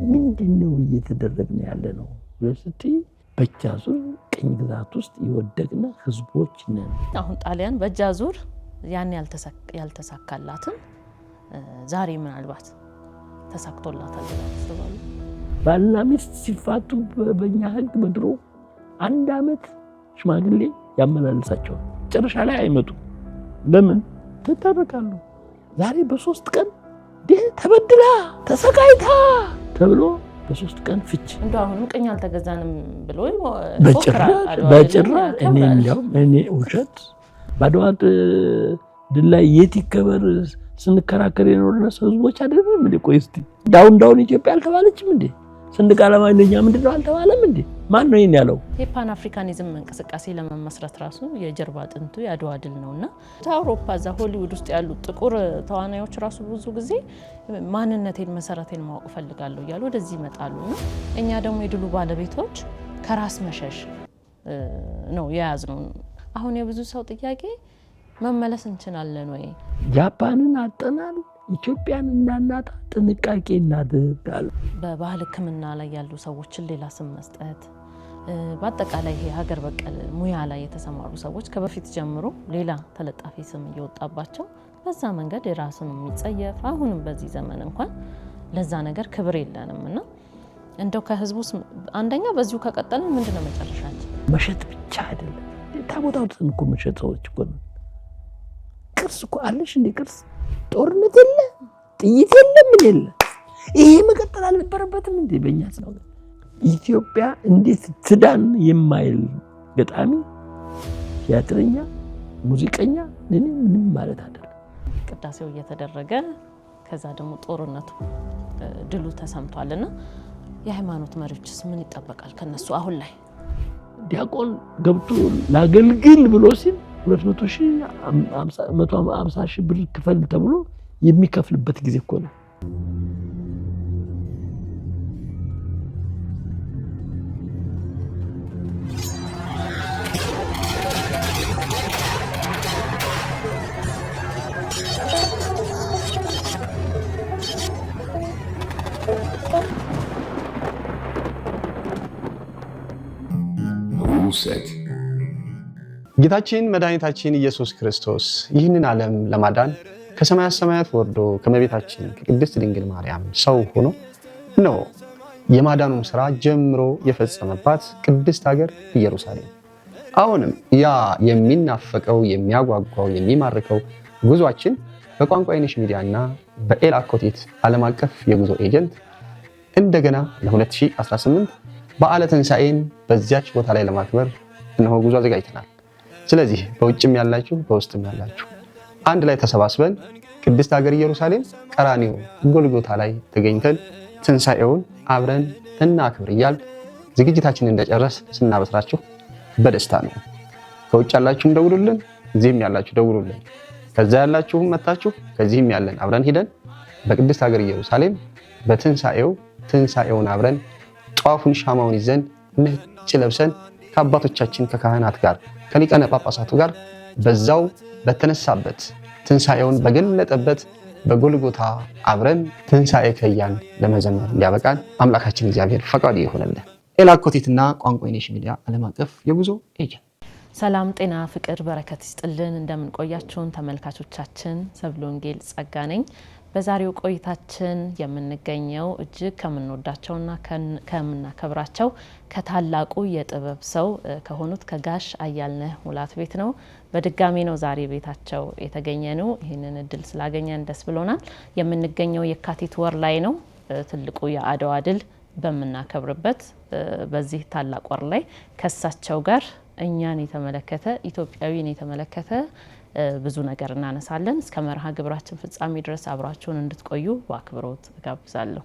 ምንድነው እየተደረገ ያለ ነው ለስቲ በጃዙር ቅኝ ግዛት ውስጥ ይወደቅና ህዝቦች ነን አሁን ጣሊያን በጃዙር ያን ያልተሳካላትን ዛሬ ምናልባት ተሳክቶላታል ተባለ ባልና ሚስት ሲፋቱ በእኛ ህግ በድሮ አንድ አመት ሽማግሌ ያመላልሳቸው ጭራሽ ላይ አይመጡ ለምን ተታረቃሉ ዛሬ በ3 ቀን ተበድላ ተሰቃይታ ተብሎ በ3 ቀን ፍች እንደው አሁንም ቅኝ አልተገዛንም ብሎ በጭራሽ እኔ ውሸት ባድዋ ድል ላይ የት ይከበር ስንከራከር የኖርነ ህዝቦች አይደለም እንዴ ቆይስቲ ዳውን ኢትዮጵያ አልተባለችም እንዴ ሰንደቅ ዓላማ እንደኛ ምንድነው አልተባለም እንዴ ማን ነው ይሄን ያለው የፓን አፍሪካኒዝም እንቅስቃሴ ለመመስረት ራሱ የጀርባ ጥንቱ ያድዋ ድል ነውና አውሮፓ ዛ ሆሊውድ ውስጥ ያሉ ጥቁር ተዋናዮች ራሱ ብዙ ጊዜ ማንነቴን መሰረቴን ማወቅ ፈልጋለሁ ይያሉ ወደዚህ ይመጣሉና እኛ ደግሞ የድሉ ባለቤቶች ከራስ መሸሽ ነው ያያዝነው አሁን የብዙ ሰው ጥያቄ መመለስ እንችላለን ወይ ጃፓንን አጠናል ኢትዮጵያን እናናጣ ጥንቃቄ እናድርጋል በባህል ህክምና ላይ ያሉ ሰዎችን ሌላ ስም መስጠት በአጠቃላይ ይሄ ሀገር በቀል ሙያ ላይ የተሰማሩ ሰዎች ከበፊት ጀምሮ ሌላ ተለጣፊ ስም እየወጣባቸው በዛ መንገድ የራስን የሚጸየፍ አሁንም በዚህ ዘመን እንኳን ለዛ ነገር ክብር የለንምና እንደው ከህዝቡስ አንደኛ በዚሁ ከቀጠልን ምንድነው መጨረሻችን መሸጥ ብቻ አይደለም ታቦታቱን እኮ መሸጦች እኮ ነው ቅርስ እኮ አለሽ እንደ ቅርስ ጦርነት የለ ጥይት የለ ምን የለ ይሄ መቀጠል አልነበረበትም እንዴ በእኛ ነው ኢትዮጵያ እንዴት ትዳን የማይል ገጣሚ ቲያትረኛ ሙዚቀኛ ምንም ማለት አይደለም ቅዳሴው እየተደረገ ከዛ ደግሞ ጦርነቱ ድሉ ተሰምቷልና የሃይማኖት መሪዎችስ ምን ይጠበቃል ከነሱ አሁን ላይ ዲያቆን ገብቶ ላገልግል ብሎ ሲል 250,000 ብር ክፈል ተብሎ የሚከፍልበት ጊዜ እኮ ነው ጌታችን መድኃኒታችን ኢየሱስ ክርስቶስ ይህንን ዓለም ለማዳን ከሰማያት ሰማያት ወርዶ ከመቤታችን ከቅድስት ድንግል ማርያም ሰው ሆኖ ነው የማዳኑን ሥራ ጀምሮ የፈጸመባት ቅድስት ሀገር ኢየሩሳሌም አሁንም ያ የሚናፈቀው የሚያጓጓው የሚማርከው ጉዟችን በቋንቋ አይነሽ ሚዲያና በኤላኮቴት ዓለም አቀፍ የጉዞ ኤጀንት እንደገና ለ2018 በዓለ ትንሣኤን በዚያች ቦታ ላይ ለማክበር እነሆ ጉዞ አዘጋጅተናል ስለዚህ በውጭም ያላችሁ በውስጥም ያላችሁ አንድ ላይ ተሰባስበን ቅድስት ሀገር ኢየሩሳሌም ቀራኒዮ ጎልጎታ ላይ ተገኝተን ትንሣኤውን አብረን እናክብር ይያል ዝግጅታችንን እንደጨረስ ስናበስራችሁ በደስታ ነው ከውጭ ያላችሁም ደውሉልን እዚህም ያላችሁ ደውሉልን ከዛ ያላችሁም መጣችሁ ከዚህም ያለን አብረን ሄደን በቅድስት ሀገር ኢየሩሳሌም ትንሣኤውን አብረን ጧፉን ሻማውን ይዘን ነጭ ለብሰን ከአባቶቻችን ከካህናት ጋር ከሊቃነ ጳጳሳቱ ጋር በዛው በተነሳበት ትንሣኤውን በገለጠበት በጎልጎታ አብረን ትንሣኤ ከያን ለመዘመር እንዲያበቃን አምላካችን እግዚአብሔር ፈቃዱ ይሁንልን ኤላኮቴትና ቋንቋ አይነሽ ሚዲያ ዓለም አቀፍ የጉዞ ኤጀንት ሰላም ጤና ፍቅር በረከት ይስጥልን እንደምን ቆያችሁን ተመልካቾቻችን ሰብለ ወንጌል ጸጋ ነኝ በዛሬው ቆይታችን የምንገኘው እጅግ ከምንወዳቸውና ከምናከብራቸው ከታላቁ የጥበብ ሰው ከሆኑት ከጋሽ አያልነህ ሙላት ቤት ነው በድጋሚ ነው ዛሬ ቤታቸው የተገኘነው ይሄንን እድል ስላገኘን ደስ ብሎናል የምንገኘው የካቲት ወር ላይ ነው ትልቁ የአድዋ ድል በመናከብርበት በዚህ ታላቅ ወር ላይ ከሳቸው ጋር እኛን የተመለከተ ኢትዮጵያዊን የተመለከተ ብዙ ነገር እናነሳለን እስከ መርሃ ግብራችን ፍጻሜ ድረስ አብራችሁን እንድትቆዩ በአክብሮት ጋብዛለሁ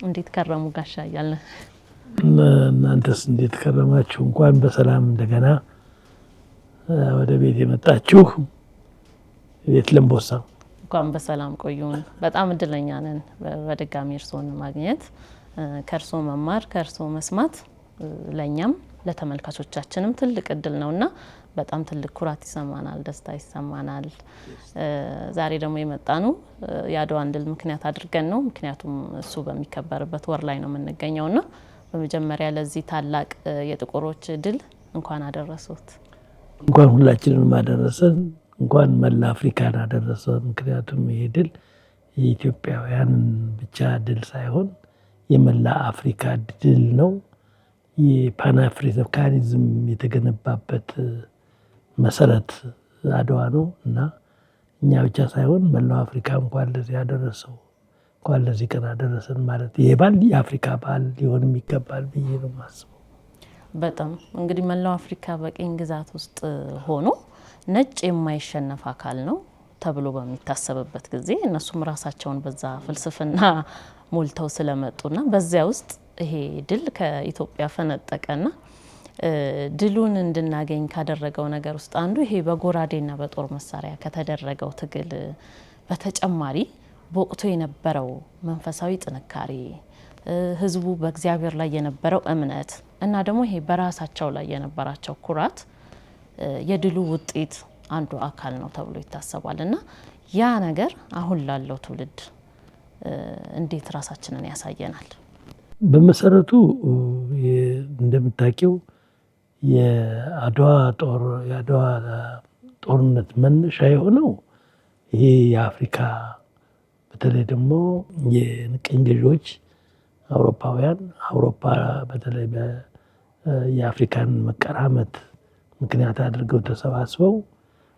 እንዴት ከረሙ ጋሽ አያልነህ እናንተስ እንዴት ከረማችሁ እንኳን በሰላም እንደገና ወደ ቤት የመጣችሁ ቤት ለምቦሳ እንኳን በሰላም ቆዩን በጣም እድለኛ ነን በድጋሚ እርሶን ማግኘት ከርሶ መማር ከርሶ መስማት ለኛም ለተመልካቾቻችንም ትልቅ እድል ነውና በጣም ትልቅ ኩራት ይሰማናል፣ ደስታ ይሰማናል። ዛሬ ደግሞ የመጣነው የአድዋን ድል ምክንያት አድርገን ነው። ምክንያቱም እሱ በሚከበርበት ወር ላይ ነው የምንገኘውና በመጀመሪያ ለዚህ ታላቅ የጥቁሮች ድል እንኳን አደረሱት። እንኳን ሁላችንም አደረሰን፣ እንኳን መላ አፍሪካን አደረሰን። ምክንያቱም ይሄ ድል የኢትዮጵያውያን ብቻ ድል ሳይሆን የመላ አፍሪካ ድል ነው። የፓን አፍሪካኒዝም የተገነባበት መሰረት አድዋ ነው እና እኛ ብቻ ሳይሆን መላው አፍሪካ እንኳን ለዚህ ያደረሰው እንኳን ለዚህ ቀን አደረሰን ማለት ይሄ ባል የአፍሪካ ባል ሊሆንም ይገባል ብዬ ነው የማስበው። በጣም እንግዲህ መላው አፍሪካ በቅኝ ግዛት ውስጥ ሆኖ ነጭ የማይሸነፍ አካል ነው ተብሎ በሚታሰብበት ጊዜ እነሱም ራሳቸውን በዛ ፍልስፍና ሞልተው ስለመጡና በዚያ ውስጥ ይሄ ድል ከኢትዮጵያ ፈነጠቀና ድሉን እንድናገኝ ካደረገው ነገር ውስጥ አንዱ ይሄ በጎራዴና በጦር መሳሪያ ከተደረገው ትግል በተጨማሪ በወቅቱ የነበረው መንፈሳዊ ጥንካሬ፣ ህዝቡ በእግዚአብሔር ላይ የነበረው እምነት እና ደግሞ ይሄ በራሳቸው ላይ የነበራቸው ኩራት የድሉ ውጤት አንዱ አካል ነው ተብሎ ይታሰባልና ያ ነገር አሁን ላለው ትውልድ እንዴት ራሳችንን ያሳየናል? በመሰረቱ እንደምታውቂው የአድዋ ጦርነት መነሻ የሆነው ይሄ የአፍሪካ በተለይ ደግሞ የቅኝ ገዢዎች አውሮፓውያን አውሮፓ በተለይ የአፍሪካን መቀራመት ምክንያት አድርገው ተሰባስበው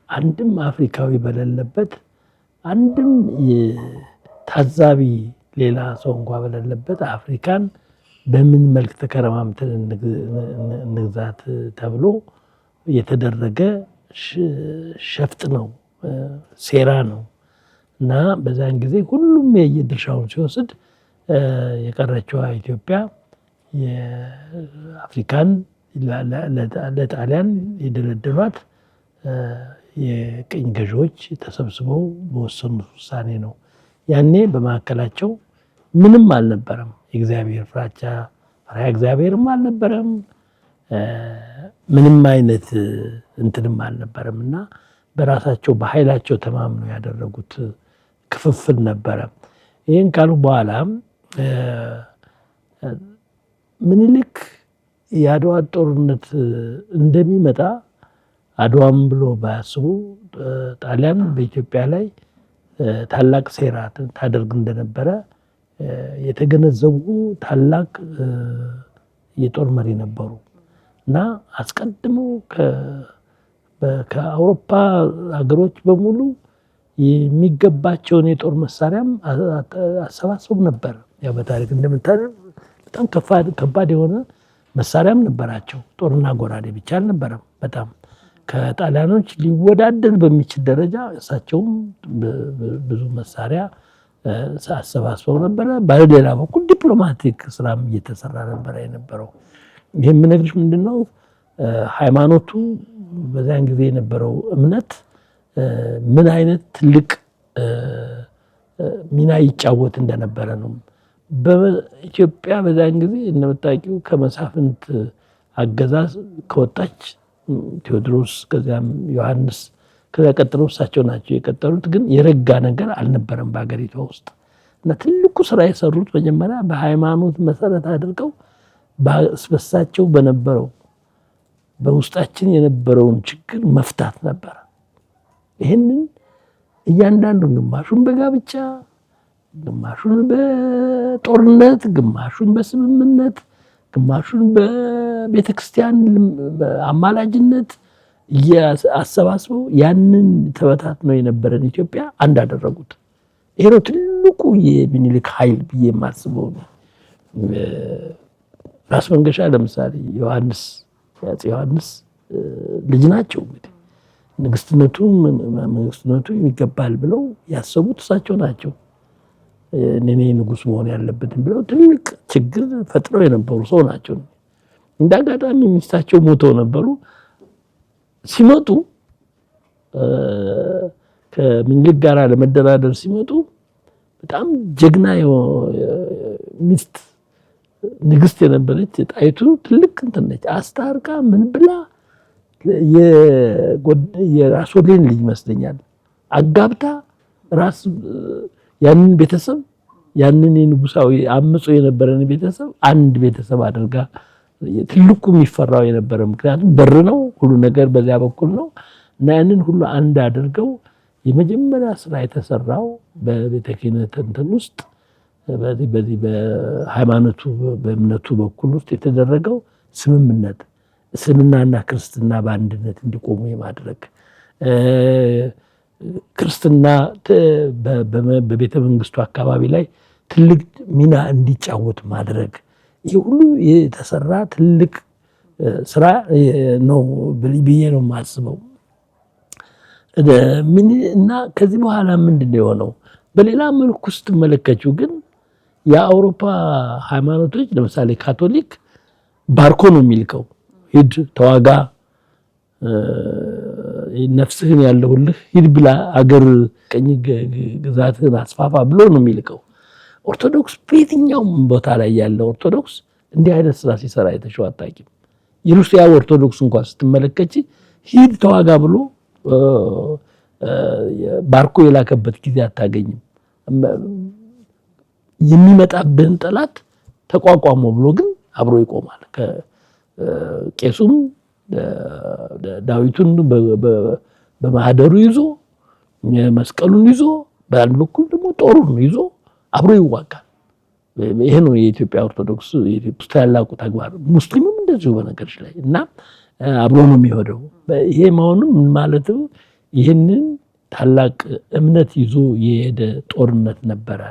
አንድም አፍሪካዊ በሌለበት አንድም ታዛቢ ሌላ ሰው እንኳን በሌለበት አፍሪካን በምን መልክ ተከረማምተን እንግዛት ተብሎ የተደረገ ሸፍጥ ነው፣ ሴራ ነው እና በዛን ጊዜ ሁሉም የየድርሻውን ሲወስድ የቀረችዋ ኢትዮጵያ የአፍሪካን ለጣሊያን የደለደሏት የቅኝ ገዢዎች ተሰብስበው በወሰኑት ውሳኔ ነው። ያኔ በማዕከላቸው ምንም አልነበረም። የእግዚአብሔር ፍራቻ ፈሪሃ እግዚአብሔርም አልነበረም። ምንም አይነት እንትንም አልነበረም እና በራሳቸው በኃይላቸው ተማምነው ያደረጉት ክፍፍል ነበረ። ይህን ካሉ በኋላ ምኒልክ የአድዋ ጦርነት እንደሚመጣ አድዋም ብሎ ባያስቡ ጣሊያን በኢትዮጵያ ላይ ታላቅ ሴራ ታደርግ እንደነበረ የተገነዘቡ ታላቅ የጦር መሪ ነበሩ እና አስቀድመው ከአውሮፓ ከባድ በሙሉ የሚገባቸውን የጦር መሳሪያም አሰባስበው ነበር። ያው በታሪክ እንደምታውቁት በጣም ከባድ የሆነ መሳሪያም ነበራቸው። ጦርና ጎራዴ ብቻ አልነበረም። በጣም ከጣሊያኖች ሊወዳደር በሚችል ደረጃ እሳቸውም ብዙ መሳሪያ አሰባስበው ነበረ። በሌላ በኩል ዲፕሎማቲክ ስራም እየተሰራ ነበር የነበረው። ይሄ የምነግርሽ ምንድነው ሃይማኖቱ በዛን ጊዜ የነበረው እምነት ምን አይነት ትልቅ ሚና ይጫወት እንደነበረ ነው። በኢትዮጵያ በዛን ጊዜ እንደምታውቂው ከመሳፍንት አገዛዝ ከወጣች ቴዎድሮስ ከዚያም ዮሐንስ ከዛ ቀጥለው እሳቸው ናቸው የቀጠሉት። ግን የረጋ ነገር አልነበረም በአገሪቷ ውስጥ እና ትልቁ ስራ የሰሩት መጀመሪያ በሃይማኖት መሰረት አድርገው በእሳቸው በነበረው በውስጣችን የነበረውን ችግር መፍታት ነበር። ይህንን እያንዳንዱን ግማሹን በጋብቻ ግማሹን በጦርነት ግማሹን በስምምነት ግማሹን በቤተክርስቲያን አማላጅነት አሰባስበው ያንን ተበታትነው የነበረን ኢትዮጵያ አንድ አደረጉት። ይሄ ነው ትልቁ የሚኒልክ ኃይል ብዬ የማስበው ነው። ራስ መንገሻ ለምሳሌ ዮሐንስ ልጅ ናቸው። እንግዲህ ንግስትነቱ ይገባል ብለው ያሰቡት እሳቸው ናቸው። እኔ ንጉስ መሆን ያለበትን ብለው ትልቅ ችግር ፈጥረው የነበሩ ሰው ናቸው። እንዳጋጣሚ ሚስታቸው ሞተው ነበሩ። ሲመጡ ከምኒልክ ጋር ለመደራደር ሲመጡ በጣም ጀግና ሚስት ንግስት የነበረች ጣይቱ ትልቅ እንትን ነች። አስታርቃ ምን ብላ የራስወሌን ልጅ መስለኛል አጋብታ ራስ ያንን ቤተሰብ ያንን የንጉሳዊ አምጾ የነበረን ቤተሰብ አንድ ቤተሰብ አድርጋ ትልቁ የሚፈራው የነበረ ምክንያቱም በር ነው ሁሉ ነገር በዚያ በኩል ነው እና ያንን ሁሉ አንድ አድርገው የመጀመሪያ ስራ የተሰራው በቤተ ክህነት እንትን ውስጥ በዚህ በሃይማኖቱ በእምነቱ በኩል ውስጥ የተደረገው ስምምነት እስልምናና ክርስትና በአንድነት እንዲቆሙ የማድረግ ክርስትና በቤተ መንግስቱ አካባቢ ላይ ትልቅ ሚና እንዲጫወት ማድረግ ይሄ ሁሉ የተሰራ ትልቅ ስራ ነው ብዬ ነው የማስበው። እና ከዚህ በኋላ ምንድነው የሆነው? በሌላ መልኩ ስትመለከቱ ግን የአውሮፓ ሃይማኖቶች ለምሳሌ ካቶሊክ ባርኮ ነው የሚልከው ሂድ ተዋጋ ነፍስህን ያለሁልህ ሂድ ብላ አገር ቀኝ ግዛትህን አስፋፋ ብሎ ነው የሚልከው። ኦርቶዶክስ በየትኛውም ቦታ ላይ ያለው ኦርቶዶክስ እንዲህ አይነት ስራ ሲሰራ የተሸው አታውቂም። የሩሲያ ኦርቶዶክስ እንኳን ስትመለከቺ ሂድ ተዋጋ ብሎ ባርኮ የላከበት ጊዜ አታገኝም። የሚመጣብህን ጠላት ተቋቋሞ ብሎ ግን አብሮ ይቆማል። ከቄሱም ዳዊቱን በማህደሩ ይዞ መስቀሉን ይዞ በአንድ በኩል ደግሞ ጦሩን ይዞ አብሮ ይዋጋል። ይሄ ነው የኢትዮጵያ ኦርቶዶክስ የኢትዮጵያ ታላቁ ተግባር። ሙስሊሙም እንደዚሁ በነገርሽ ላይ እና አብሮ ነው የሚሄደው። ይሄ መሆኑን ማለት ነው ይሄንን ታላቅ እምነት ይዞ የሄደ ጦርነት ነበረ።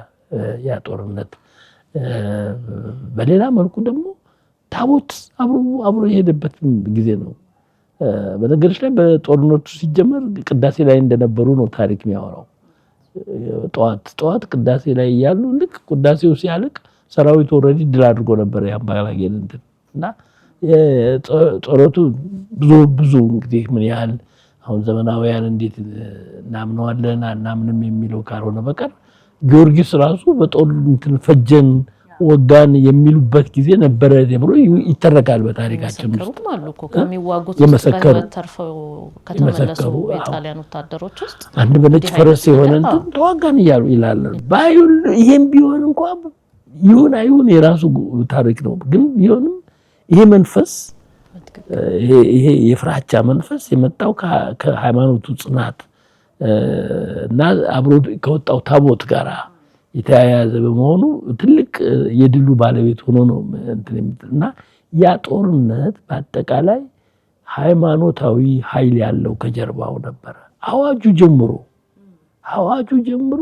ያ ጦርነት በሌላ መልኩ ደግሞ ታቦት አብሮ የሄደበት ጊዜ ነው። በነገርሽ ላይ በጦርነቱ ሲጀመር ቅዳሴ ላይ እንደነበሩ ነው ታሪክ የሚያወራው። ጠዋት ቅዳሴ ላይ ያሉ ልክ ቅዳሴው ሲያልቅ ሰራዊቱ ኦልሬዲ ድል አድርጎ ነበር ያምባላጌን እንትን እና ጦርነቱ ብዙ እንግዲህ ምን ያህል አሁን ዘመናዊያን እንዴት እናምነዋለን አናምንም የሚለው ካልሆነ በቀር ጊዮርጊስ ራሱ በጦር እንትን ፈጀን ወጋን የሚሉበት ጊዜ ነበረ ብሎ ይተረካል በታሪካችን ውስጥ ማለት ነው። ከሚዋጉት ተርፈው ከተመለሱ የጣሊያን ወታደሮች ውስጥ አንድ በነጭ ፈረስ የሆነ እንትን ተዋጋን ይያሉ ይላል። ባይሁን ይሄም ቢሆን እንኳን ይሁን አይሁን የራሱ ታሪክ ነው። ግን ቢሆንም ይሄ መንፈስ ይሄ የፍራቻ መንፈስ የመጣው ከሃይማኖቱ ጽናት እና አብሮ ከወጣው ታቦት ጋራ የተያያዘ በመሆኑ ትልቅ የድሉ ባለቤት ሆኖ ነው እና ያ ጦርነት በአጠቃላይ ሃይማኖታዊ ኃይል ያለው ከጀርባው ነበር። አዋጁ ጀምሮ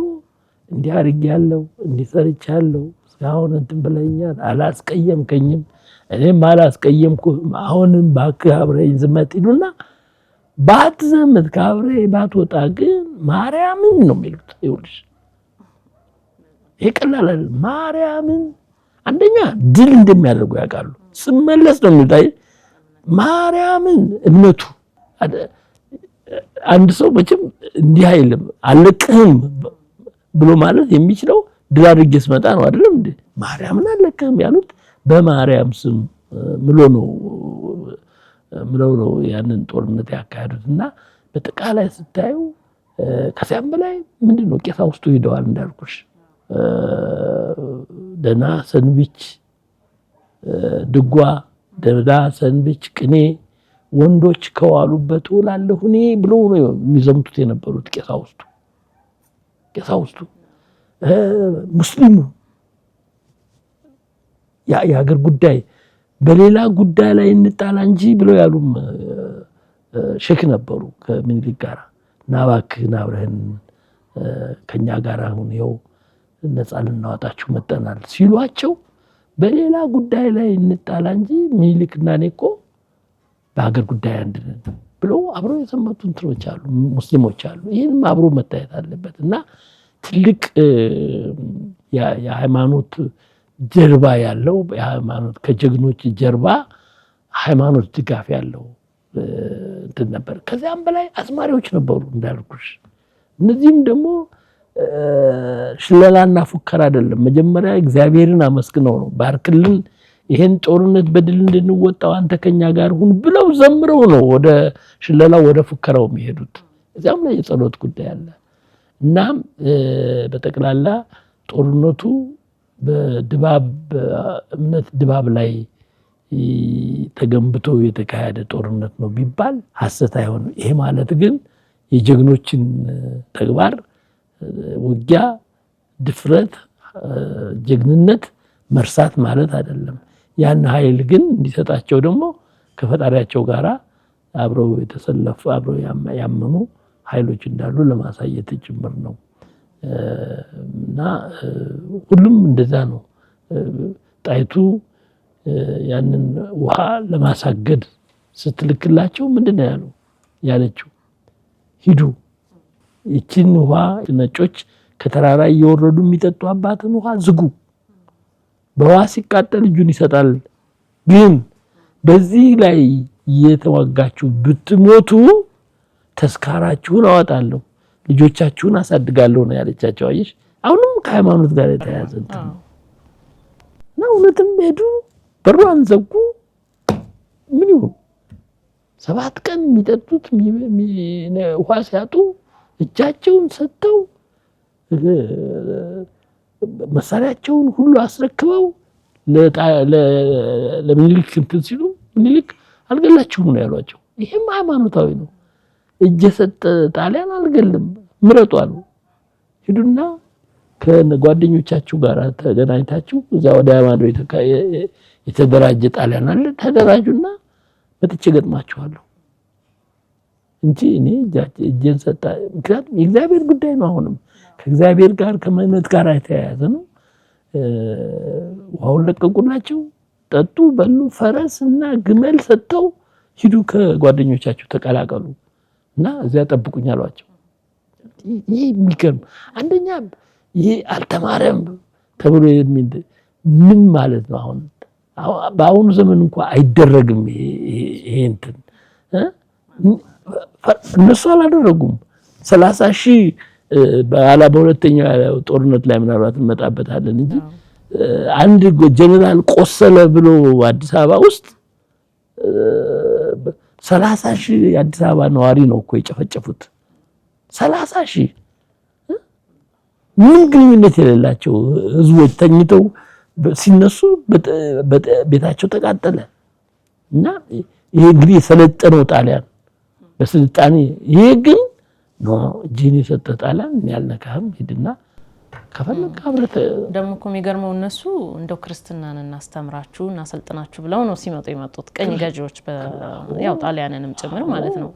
እንዲህ አድርጌያለሁ እንዲህ ሰርቻለሁ እስካሁን እንትን ብለኛል አላስቀየምከኝም እኔም አላስቀየምኩም አሁንም እባክህ አብረኝ ዝመት ይሉና ባትዘምት ከአብሬ ባትወጣ ግን ማርያምን ነው የሚሉት። ይኸውልሽ ይሄ ቀላል አይደል። ማርያምን አንደኛ ድል እንደሚያደርጉ ያውቃሉ። ስመለስ ነው የሚሉት ማርያምን እምነቱ አንድ ሰው መቼም እንዲህ አይልም አለቅህም ብሎ ማለት የሚችለው ድል አድርጌ ስመጣ ነው አይደለም እንዴ? ማርያምን አለቅህም ያሉት በማርያም ስም ምለው ነው ያንን ጦርነት ያካሄዱትና በጠቃላይ ስታዩ ከዚያም በላይ ምንድነው ቀሳውስቱ ሄደዋል እንዳልኩሽ ደና ሰንብች ድጓ ደና ሰንብች ቅኔ ወንዶች ከዋሉበት ውላለሁ እኔ ብሎ ነው የሚዘምቱት የነበሩት ቀሳውስቱ ሙስሊሙ የሀገር ጉዳይ በሌላ ጉዳይ ላይ እንጣላ እንጂ ብለው ያሉም ሼክ ነበሩ ከምኒልክ ጋር ናባክህን አብረህን ከኛ ጋር አሁን ይኸው ነፃ ልናወጣችሁ መጠናል ሲሏቸው በሌላ ጉዳይ ላይ እንጣላ እንጂ ምኒልክና እኔ እኮ በሀገር ጉዳይ አንድ ነን ብለው አብረው የሰመቱ እንትኖች አሉ ሙስሊሞች አሉ። ይህንም አብሮ መታየት አለበት እና ትልቅ የሃይማኖት ጀርባ ያለው የሃይማኖት ከጀግኖች ጀርባ ሃይማኖት ድጋፍ ያለው እንትን ነበር። ከዚያም በላይ አዝማሪዎች ነበሩ እንዳልኩሽ። እነዚህም ደግሞ ሽለላና ፉከራ አይደለም። መጀመሪያ እግዚአብሔርን አመስግነው ነው ባርክልን ይሄን ጦርነት በድል እንድንወጣው አንተ ከኛ ጋር ሁን ብለው ዘምረው ነው ወደ ሽለላው ወደ ፉከራው የሚሄዱት። እዚያም ላይ የጸሎት ጉዳይ አለ። እናም በጠቅላላ ጦርነቱ በድባብ እምነት ድባብ ላይ ተገንብቶ የተካሄደ ጦርነት ነው ቢባል ሐሰት አይሆንም። ይሄ ማለት ግን የጀግኖችን ተግባር ውጊያ፣ ድፍረት፣ ጀግንነት መርሳት ማለት አይደለም። ያን ኃይል ግን እንዲሰጣቸው ደግሞ ከፈጣሪያቸው ጋር አብረው የተሰለፉ አብረው ያመኑ ኃይሎች እንዳሉ ለማሳየት ጭምር ነው። እና ሁሉም እንደዛ ነው። ጣይቱ ያንን ውሃ ለማሳገድ ስትልክላቸው ምንድነው ያለችው? ሂዱ ይችን ውሃ ነጮች ከተራራ እየወረዱ የሚጠጡ አባትን ውሃ ዝጉ፣ በውሃ ሲቃጠል እጁን ይሰጣል፣ ግን በዚህ ላይ እየተዋጋችሁ ብትሞቱ ተስካራችሁን አወጣለሁ፣ ልጆቻችሁን አሳድጋለሁ ነው ያለቻቸው። አየሽ፣ አሁንም ከሃይማኖት ጋር የተያያዘ እንትን ነው። እውነትም ሄዱ፣ በሯን ዘጉ። ምን ይሁን 7 ቀን የሚጠጡት ውሃ ሲያጡ እጃቸውን ሰጥተው መሳሪያቸውን ሁሉ አስረክበው ለምኒልክ እንትን ሲሉ ምኒልክ አልገላችሁም ነው ያሏቸው። ይሄም ሃይማኖታዊ ነው። እጅ የሰጠ ጣሊያን አልገልም ምረጡ አሉ። ሂዱና ከጓደኞቻችሁ ጋር ተገናኝታችሁ እዛ ወደ ማዶ የተደራጀ ጣሊያን አለ፣ ተደራጁና መጥቼ ገጥማችኋለሁ እንጂ እኔ እጄን ሰጣ። ምክንያቱም የእግዚአብሔር ጉዳይ ነው። አሁንም ከእግዚአብሔር ጋር ከእምነት ጋር የተያያዘ ነው። ውሃውን ለቀቁላቸው፣ ጠጡ፣ በሉ። ፈረስና ግመል ሰጥተው ሂዱ ከጓደኞቻችሁ ተቀላቀሉ እና እዚያ ጠብቁኝ አሏቸው። ይሄ የሚገርም አንደኛ ይሄ አልተማረም ተብሎ ምን ማለት ነው? አሁን በአሁኑ ዘመን እንኳን አይደረግም ይሄ እንትን እነሱ አላደረጉም። 30,000 በሁለተኛው ጦርነት ላይ ምናልባት እንመጣበታለን እንጂ አንድ ጀነራል ቆሰለ ብሎ አዲስ አበባ ውስጥ 30,000 የአዲስ አበባ ነዋሪ ነው እኮ የጨፈጨፉት። 30,000 ምን ግንኙነት የሌላቸው ህዝቦች ተኝተው ሲነሱ ቤታቸው ተቃጠለ። እና ይሄ እንግዲህ የሰለጠነው ጣሊያን በስልጣኔ፣ ይሄ ግን ነው እጅን የሰጠ ጣሊያን ያልነካህም ሂድና ከፈለክ አብረህ ደግሞ እኮ የሚገርመው እነሱ እንደው ክርስትናን እናስተምራችሁ እናሰልጥናችሁ ብለው ነው ሲመጡ የመጡት ቀኝ ገዢዎች፣ ያው ጣሊያንንም ጭምር ማለት ነው።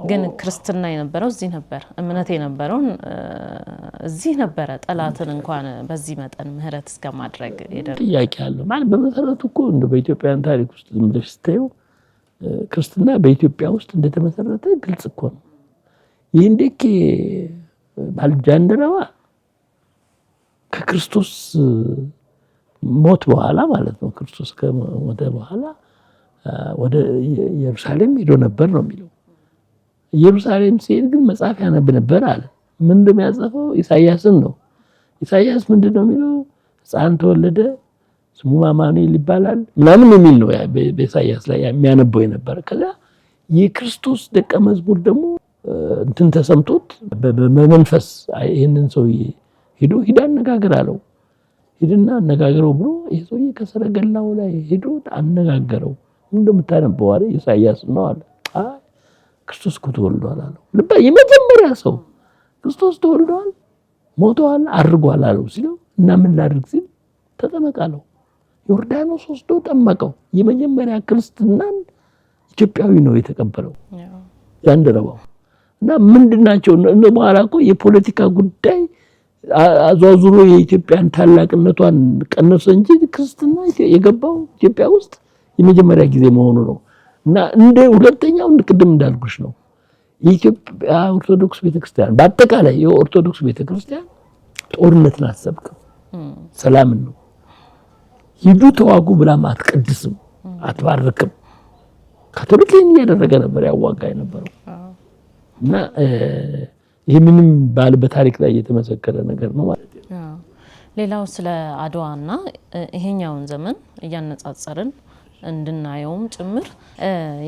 ግን ክርስትና የነበረው እዚህ ነበር፣ እምነት የነበረው እዚህ ነበረ። ጠላትን እንኳን በዚህ መጠን ምህረት እስከማድረግ ይደርሳል። ጥያቄ አለው ማለት በመሰረቱ እኮ እንደ በኢትዮጵያን ታሪክ ውስጥ ዝም ብለሽ ስታዩ ክርስትና በኢትዮጵያ ውስጥ እንደተመሰረተ ግልጽ እኮ ነው። ይንዴክ ባልጃንደረባ ከክርስቶስ ሞት በኋላ ማለት ነው። ክርስቶስ ከሞተ በኋላ ወደ ኢየሩሳሌም ሄዶ ነበር ነው የሚለው። ኢየሩሳሌም ሲሄድ ግን መጽሐፍ ያነብ ነበር አለ። ምን እንደሚያጽፈው ኢሳይያስን ነው። ኢሳይያስ ምንድነው የሚለው? ሕፃን ተወለደ ስሙ አማኑኤል ይባላል ምናምን የሚል ነው በኢሳይያስ ላይ የሚያነበው የነበረ። ከዛ የክርስቶስ ደቀ መዝሙር ደግሞ እንትን ተሰምቶት በመንፈስ ይሄንን ሰውዬ ሄዶ አነጋገር አለው። ሂድና አነጋገረው ብሎ ይሄ ሰውዬ ከሰረገላው ላይ ሄዶ አነጋገረው። እንደምታነበው አለ ኢሳይያስ ነው አለ። ክርስቶስ እኮ ተወልዷል አለው። ልባ የመጀመሪያ ሰው ክርስቶስ ተወልዷል፣ ሞቷል፣ አርጓል አለው ሲለው እና ምን ላድርግ ሲል ተጠመቅ አለው። ዮርዳኖስ ወስዶ ጠመቀው። የመጀመሪያ ክርስትናን ኢትዮጵያዊ ነው የተቀበለው ጃንደረባው። እና ምንድናቸው እነ በኋላ እኮ የፖለቲካ ጉዳይ አዟዙሮ የኢትዮጵያን ታላቅነቷን ቀነሰ እንጂ ክርስትና የገባው ኢትዮጵያ ውስጥ የመጀመሪያ ጊዜ መሆኑ ነው። እና እንደ ሁለተኛው ቅድም እንዳልኩሽ ነው የኢትዮጵያ ኦርቶዶክስ ቤተክርስቲያን በአጠቃላይ የኦርቶዶክስ ቤተክርስቲያን ጦርነትን አትሰብክም፣ ሰላምን ነው። ሂዱ ተዋጉ ብላም አትቀድስም፣ አትባርክም። ካቶሊክ ይህን እያደረገ ነበር ያዋጋ የነበረው። እና ይህ ምንም በታሪክ ላይ የተመሰከረ ነገር ነው ማለት ነው። ሌላው ስለ አድዋና ይሄኛውን ዘመን እያነጻጸርን እንድናየውም ጭምር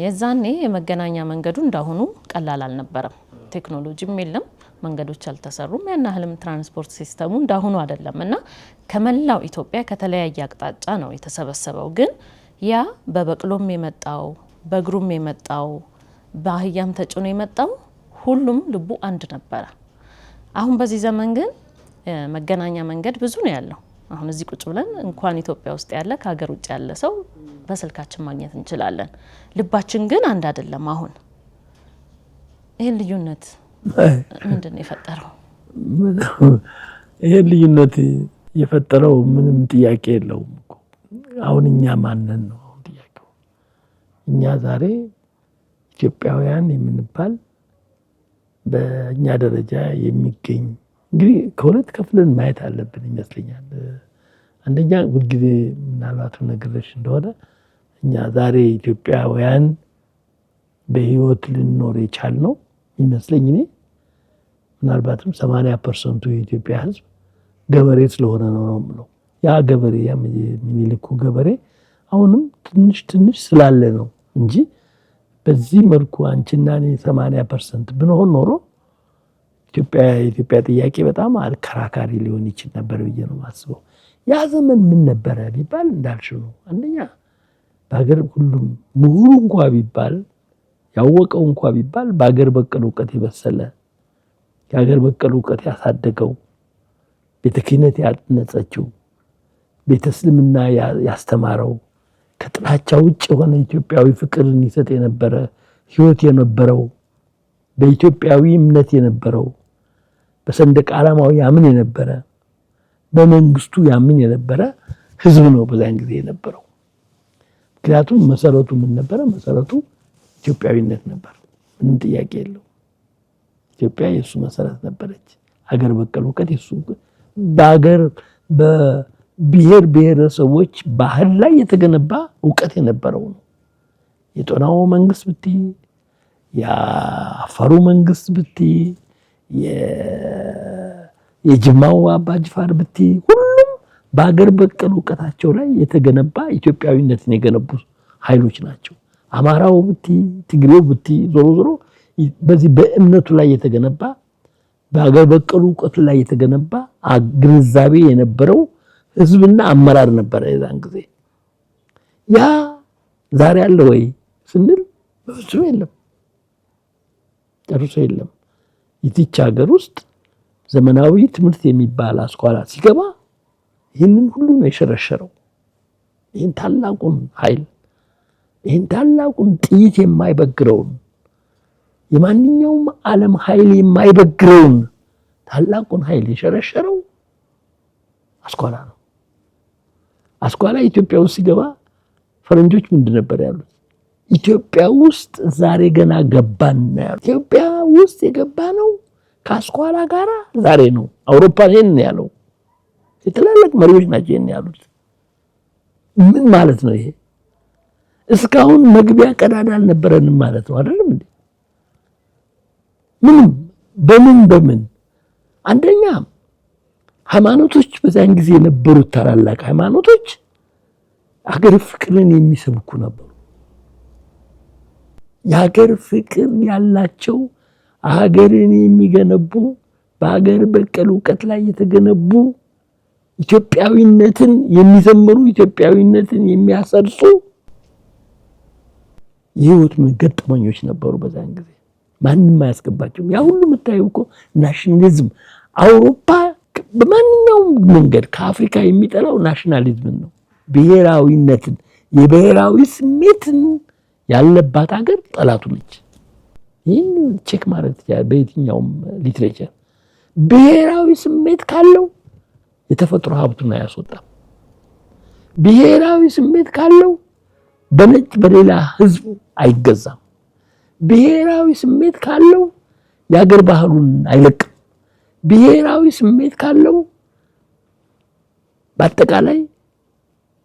የዛኔ የመገናኛ መንገዱ እንዳሁኑ ቀላል አልነበረም። ቴክኖሎጂም የለም፣ መንገዶች አልተሰሩም፣ ያን ያህልም ትራንስፖርት ሲስተሙ እንዳሁኑ አይደለም እና ከመላው ኢትዮጵያ ከተለያየ አቅጣጫ ነው የተሰበሰበው። ግን ያ በበቅሎም የመጣው በእግሩም የመጣው በአህያም ተጭኖ የመጣው ሁሉም ልቡ አንድ ነበረ። አሁን በዚህ ዘመን ግን መገናኛ መንገድ ብዙ ነው ያለው። አሁን እዚህ ቁጭ ብለን እንኳን ኢትዮጵያ ውስጥ ያለ ከሀገር ውጭ ያለ ሰው በስልካችን ማግኘት እንችላለን። ልባችን ግን አንድ አይደለም። አሁን ይሄን ልዩነት ምንድን ነው የፈጠረው? ይሄን ልዩነት የፈጠረው ምንም ጥያቄ የለውም እኮ አሁን እኛ ማንን ነው ጥያቄው። እኛ ዛሬ ኢትዮጵያውያን የምንባል በእኛ ደረጃ የሚገኝ እንግዲህ ከሁለት ከፍለን ማየት አለብን ይመስለኛል። አንደኛ ሁልጊዜ ምናልባት ነግሬሽ እንደሆነ እኛ ዛሬ ኢትዮጵያውያን በህይወት ልንኖር የቻልነው ይመስለኝ እኔ ምናልባትም 80% የኢትዮጵያ ህዝብ ገበሬ ስለሆነ ነው የምለው። ያ ገበሬ የሚኒልኩ ገበሬ አሁንም ትንሽ ስላለ ነው እንጂ በዚህ መልኩ አንቺና እኔ 80% ብንሆን ኖሮ የኢትዮጵያ ጥያቄ በጣም አከራካሪ ሊሆን ይችል ነበር ብዬ ነው የማስበው። ያ ዘመን ምን ነበረ ቢባል እንዳልሽው ነው። አንደኛ በሀገር ሁሉም ምሁሩ እንኳን ቢባል ያወቀው እንኳን ቢባል በሀገር በቀል ዕውቀት የበሰለ የሀገር በቀል ዕውቀት ያሳደገው ቤተ ክህነት ያነጸችው ቤተ እስልምና ያስተማረው ከጥላቻ ውጭ የሆነ ኢትዮጵያዊ ፍቅርን ይሰጥ የነበረ ህይወት የነበረው በኢትዮጵያዊ እምነት የነበረው በሰንደቅ ዓላማው ያምን የነበረ በመንግስቱ ያምን የነበረ ህዝብ ነው በዛን ጊዜ የነበረው። ምክንያቱም መሰረቱ ምን ነበረ? መሰረቱ ኢትዮጵያዊነት ነበር። ምንም ጥያቄ የለው። ኢትዮጵያ የሱ መሰረት ነበረች። ሀገር በቀል ዕውቀት የሱ በሀገር በብሔር ብሔረሰቦች ባህል ላይ የተገነባ ዕውቀት የነበረው ነው። የጦናው መንግስት ብቲ የአፋሩ መንግስት ብቲ የጅማው አባጅፋር ብቲ ሁሉም በሀገር በቀል ዕውቀታቸው ላይ የተገነባ ኢትዮጵያዊነትን የገነቡ ኃይሎች ናቸው። አማራው ብቲ ትግሬው ብቲ ዞሮ በዚህ በእምነቱ ላይ የተገነባ በሀገር በቀል ዕውቀቱ ላይ የተገነባ ግንዛቤ የነበረው ህዝብና አመራር ነበረ የዛን ጊዜ። ያ ዛሬ አለ ወይ ስንል በፍጹም የለም፣ ጨርሶ የለም። ይህች ሀገር ውስጥ ዘመናዊ ትምህርት የሚባል አስኳላ ሲገባ ይህንን ሁሉ ነው የሸረሸረው። ይህን ታላቁን ኃይል ይህን ታላቁን ጥይት የማይበግረውን የማንኛውም ዓለም ኃይል የማይበግረውን ታላቁን ኃይል የሸረሸረው አስኳላ ነው። አስኳላ ኢትዮጵያ ውስጥ ሲገባ ፈረንጆች ምንድን ነበር ያሉት? ኢትዮጵያ ውስጥ ዛሬ ገና ገባን ነው ያሉት። ኢትዮጵያ ውስጥ የገባ ነው ከአስኳላ ጋራ ዛሬ ነው። አውሮፓ ይሄን ያለው የተላለቅ መሪዎች ናቸው ይሄን ያሉት። ምን ማለት ነው ይሄ? እስካሁን መግቢያ ቀዳዳ አልነበረንም ማለት ነው አይደለም እንዴ? ምንም በምን አንደኛ ሃይማኖቶች በዛን ጊዜ የነበሩት ታላላቅ ሃይማኖቶች ሀገር ፍቅርን የሚሰብኩ ነበሩ። የሀገር ፍቅር ያላቸው ሀገርን የሚገነቡ በሀገር በቀል ዕውቀት ላይ የተገነቡ ኢትዮጵያዊነትን የሚዘምሩ ኢትዮጵያዊነትን የሚያሰርጹ የህይወት ገጠመኞች ነበሩ በዛን ጊዜ። ማንንም አያስገባቸውም። ያ ሁሉ የምታየው እኮ ናሽናሊዝም አውሮፓ በማንኛውም መንገድ ከአፍሪካ የሚጠላው ናሽናሊዝምን ነው። ብሔራዊነትን የብሔራዊ ስሜትን ያለባት ሀገር ጠላቱ ነች። ይህን ቼክ ማድረግ ይችላል በየትኛውም ሊትሬቸር። ብሔራዊ ስሜት ካለው የተፈጥሮ ሀብቱን አያስወጣም። ብሔራዊ ስሜት ካለው በነጭ በሌላ ህዝብ አይገዛም። ብሔራዊ ስሜት ካለው የሀገር ባህሉን አይለቅም። ብሔራዊ ስሜት ካለው በአጠቃላይ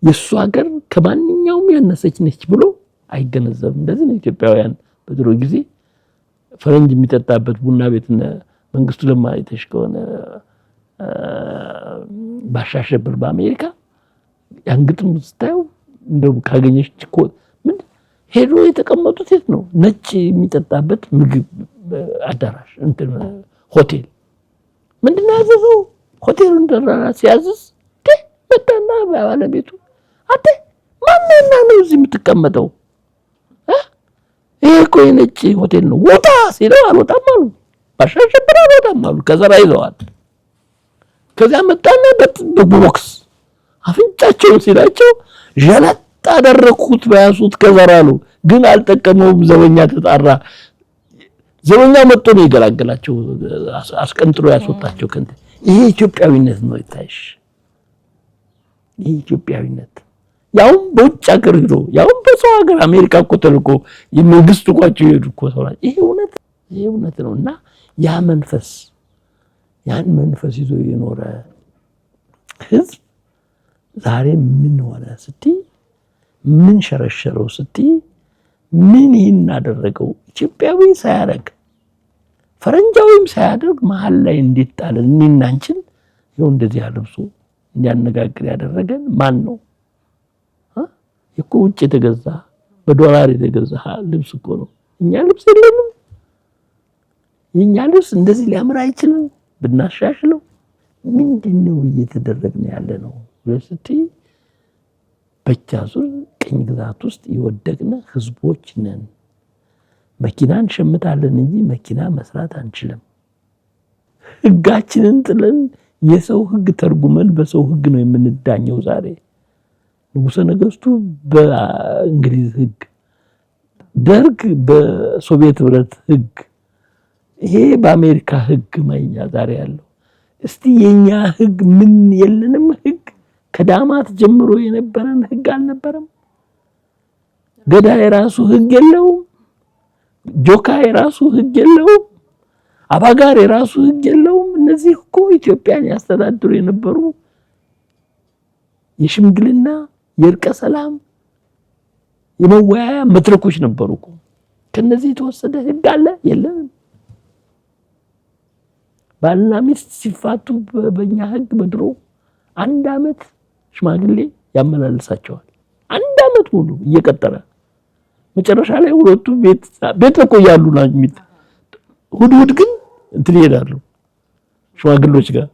የሱ ሀገር ከማንኛውም ያነሰች ነች ብሎ አይገነዘብም። እንደዚህ ነው ኢትዮጵያውያን በድሮ ጊዜ ፈረንጅ የሚጠጣበት ቡና ቤት መንግስቱ ለማ አይተሽ ከሆነ ባሻሸብር በአሜሪካ ያን ግጥም ስታየው እንደው ካገኘሽ እኮ ምን ሄዶ የተቀመጡት የት ነው? ነጭ የሚጠጣበት ምግብ አዳራሽ እንትን ሆቴል ምንድነው ያዘዘው? ሆቴሉን ደራራ ሲያዝዝ መጣና ባለቤቱ አተ ማንና ነው እዚህ የምትቀመጠው? ይሄ እኮ የነጭ ሆቴል ነው ወጣ ሲለው አልወጣም አሉ። ባሻሸብር አልወጣም አሉ። ከዘራ ይዘዋል። ከዚያ መጣና በቦክስ አፍንጫቸውን ሲላቸው ጀለጥ አደረኩት በያሱት ከዘራ አሉ። ግን አልጠቀመውም። ዘበኛ ተጣራ። ዘበኛ መጥቶ ነው ይገላገላቸው አስቀንጥሮ ያስወጣቸው። ከንተ ይሄ ኢትዮጵያዊነት ነው ይታይሽ። ይሄ ኢትዮጵያዊነት ያውም በውጭ ሀገር ሄዶ ያውም በሰው ሀገር አሜሪካ እኮ ተልኮ የመንግስት ቋቸው ይሄዱ እኮ ሰውላ ይሄ እውነት ነውና ያን መንፈስ ይዞ የኖረ ህዝብ ዛሬ ምን ሆነ ስትይ ምን ሸረሸረው ስትይ ምን ይናደረገው ኢትዮጵያዊ ሳያረግ ፈረንጃዊም ሳያደርግ መሃል ላይ እንዴት ጣለን? እኔና አንቺን ይኸው እንደዚህ አለብሶ እንዲያነጋግር ያደረገን ማን ነው? እኮ ውጭ የተገዛ በዶላር የተገዛ ልብስ እኮ ነው። እኛ ልብስ የለንም። የኛ ልብስ እንደዚህ ሊያምር አይችልም። ብናሻሽለው ምንድነው እየተደረገ ያለ ነው? ለስትይ በእጅ አዙር ቅኝ ግዛት ውስጥ የወደቅነ ህዝቦች ነን። መኪናን ሸምታለን እንጂ መኪና መስራት አንችልም። ህጋችንን ጥለን የሰው ህግ ተርጉመን በሰው ህግ ነው የምንዳኘው ዛሬ። ንጉሠ ነገሥቱ በእንግሊዝ ህግ፣ ደርግ በሶቪየት ህብረት ህግ፣ ይሄ በአሜሪካ ህግ ማይኛ ዛሬ ያለው። እስቲ የኛ ህግ ምን የለንም? ህግ ከዳማት ጀምሮ የነበረን ህግ አልነበረም? ገዳ የራሱ ህግ የለውም? ጆካ የራሱ ህግ የለውም? አባጋር የራሱ ህግ የለውም? እነዚህ እኮ ኢትዮጵያን ያስተዳድሩ የነበሩ የሽምግልና የእርቀ ሰላም የመወያያ መድረኮች ነበሩ እኮ። ከነዚህ የተወሰደ ህግ አለ? የለም። ባልና ሚስት ሲፋቱ በእኛ ህግ በድሮ 1 አመት ሽማግሌ ያመላልሳቸዋል። 1 አመት ሙሉ እየቀጠረ መጨረሻ ላይ ሁለቱ ቤት ቆያሉ ነው የሚት ሁድ ግን እንትን ይሄዳሉ ሽማግሌዎች ጋር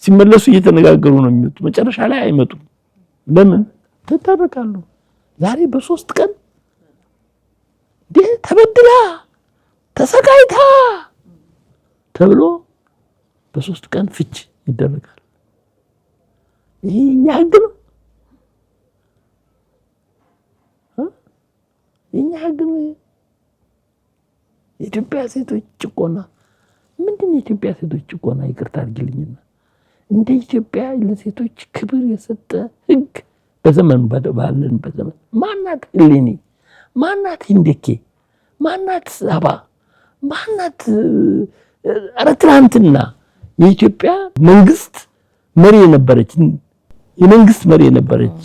ሲመለሱ እየተነጋገሩ ነው የሚመጡ። መጨረሻ ላይ አይመጡም። ለምን? ተታረቃሉ። ዛሬ በ3 ቀን ተበድላ ተሰቃይታ ተብሎ በ3 ቀን ፍች ይደረጋል። ይሄ እኛ ህግ ነው። እኛ ህግ ነው። የኢትዮጵያ ሴቶች ጭቆና ምንድነው? የኢትዮጵያ ሴቶች ጭቆና ይቅርታ አድርግልኝና እንደ ኢትዮጵያ ለሴቶች ክብር የሰጠ ህግ በዘመኑ ባለን በዘመን ማናት? እሌኒ ማናት? ህንደኬ ማናት? ሳባ ማናት? አረትራንትና የኢትዮጵያ መንግስት መሪ የነበረች የመንግስት መሪ የነበረች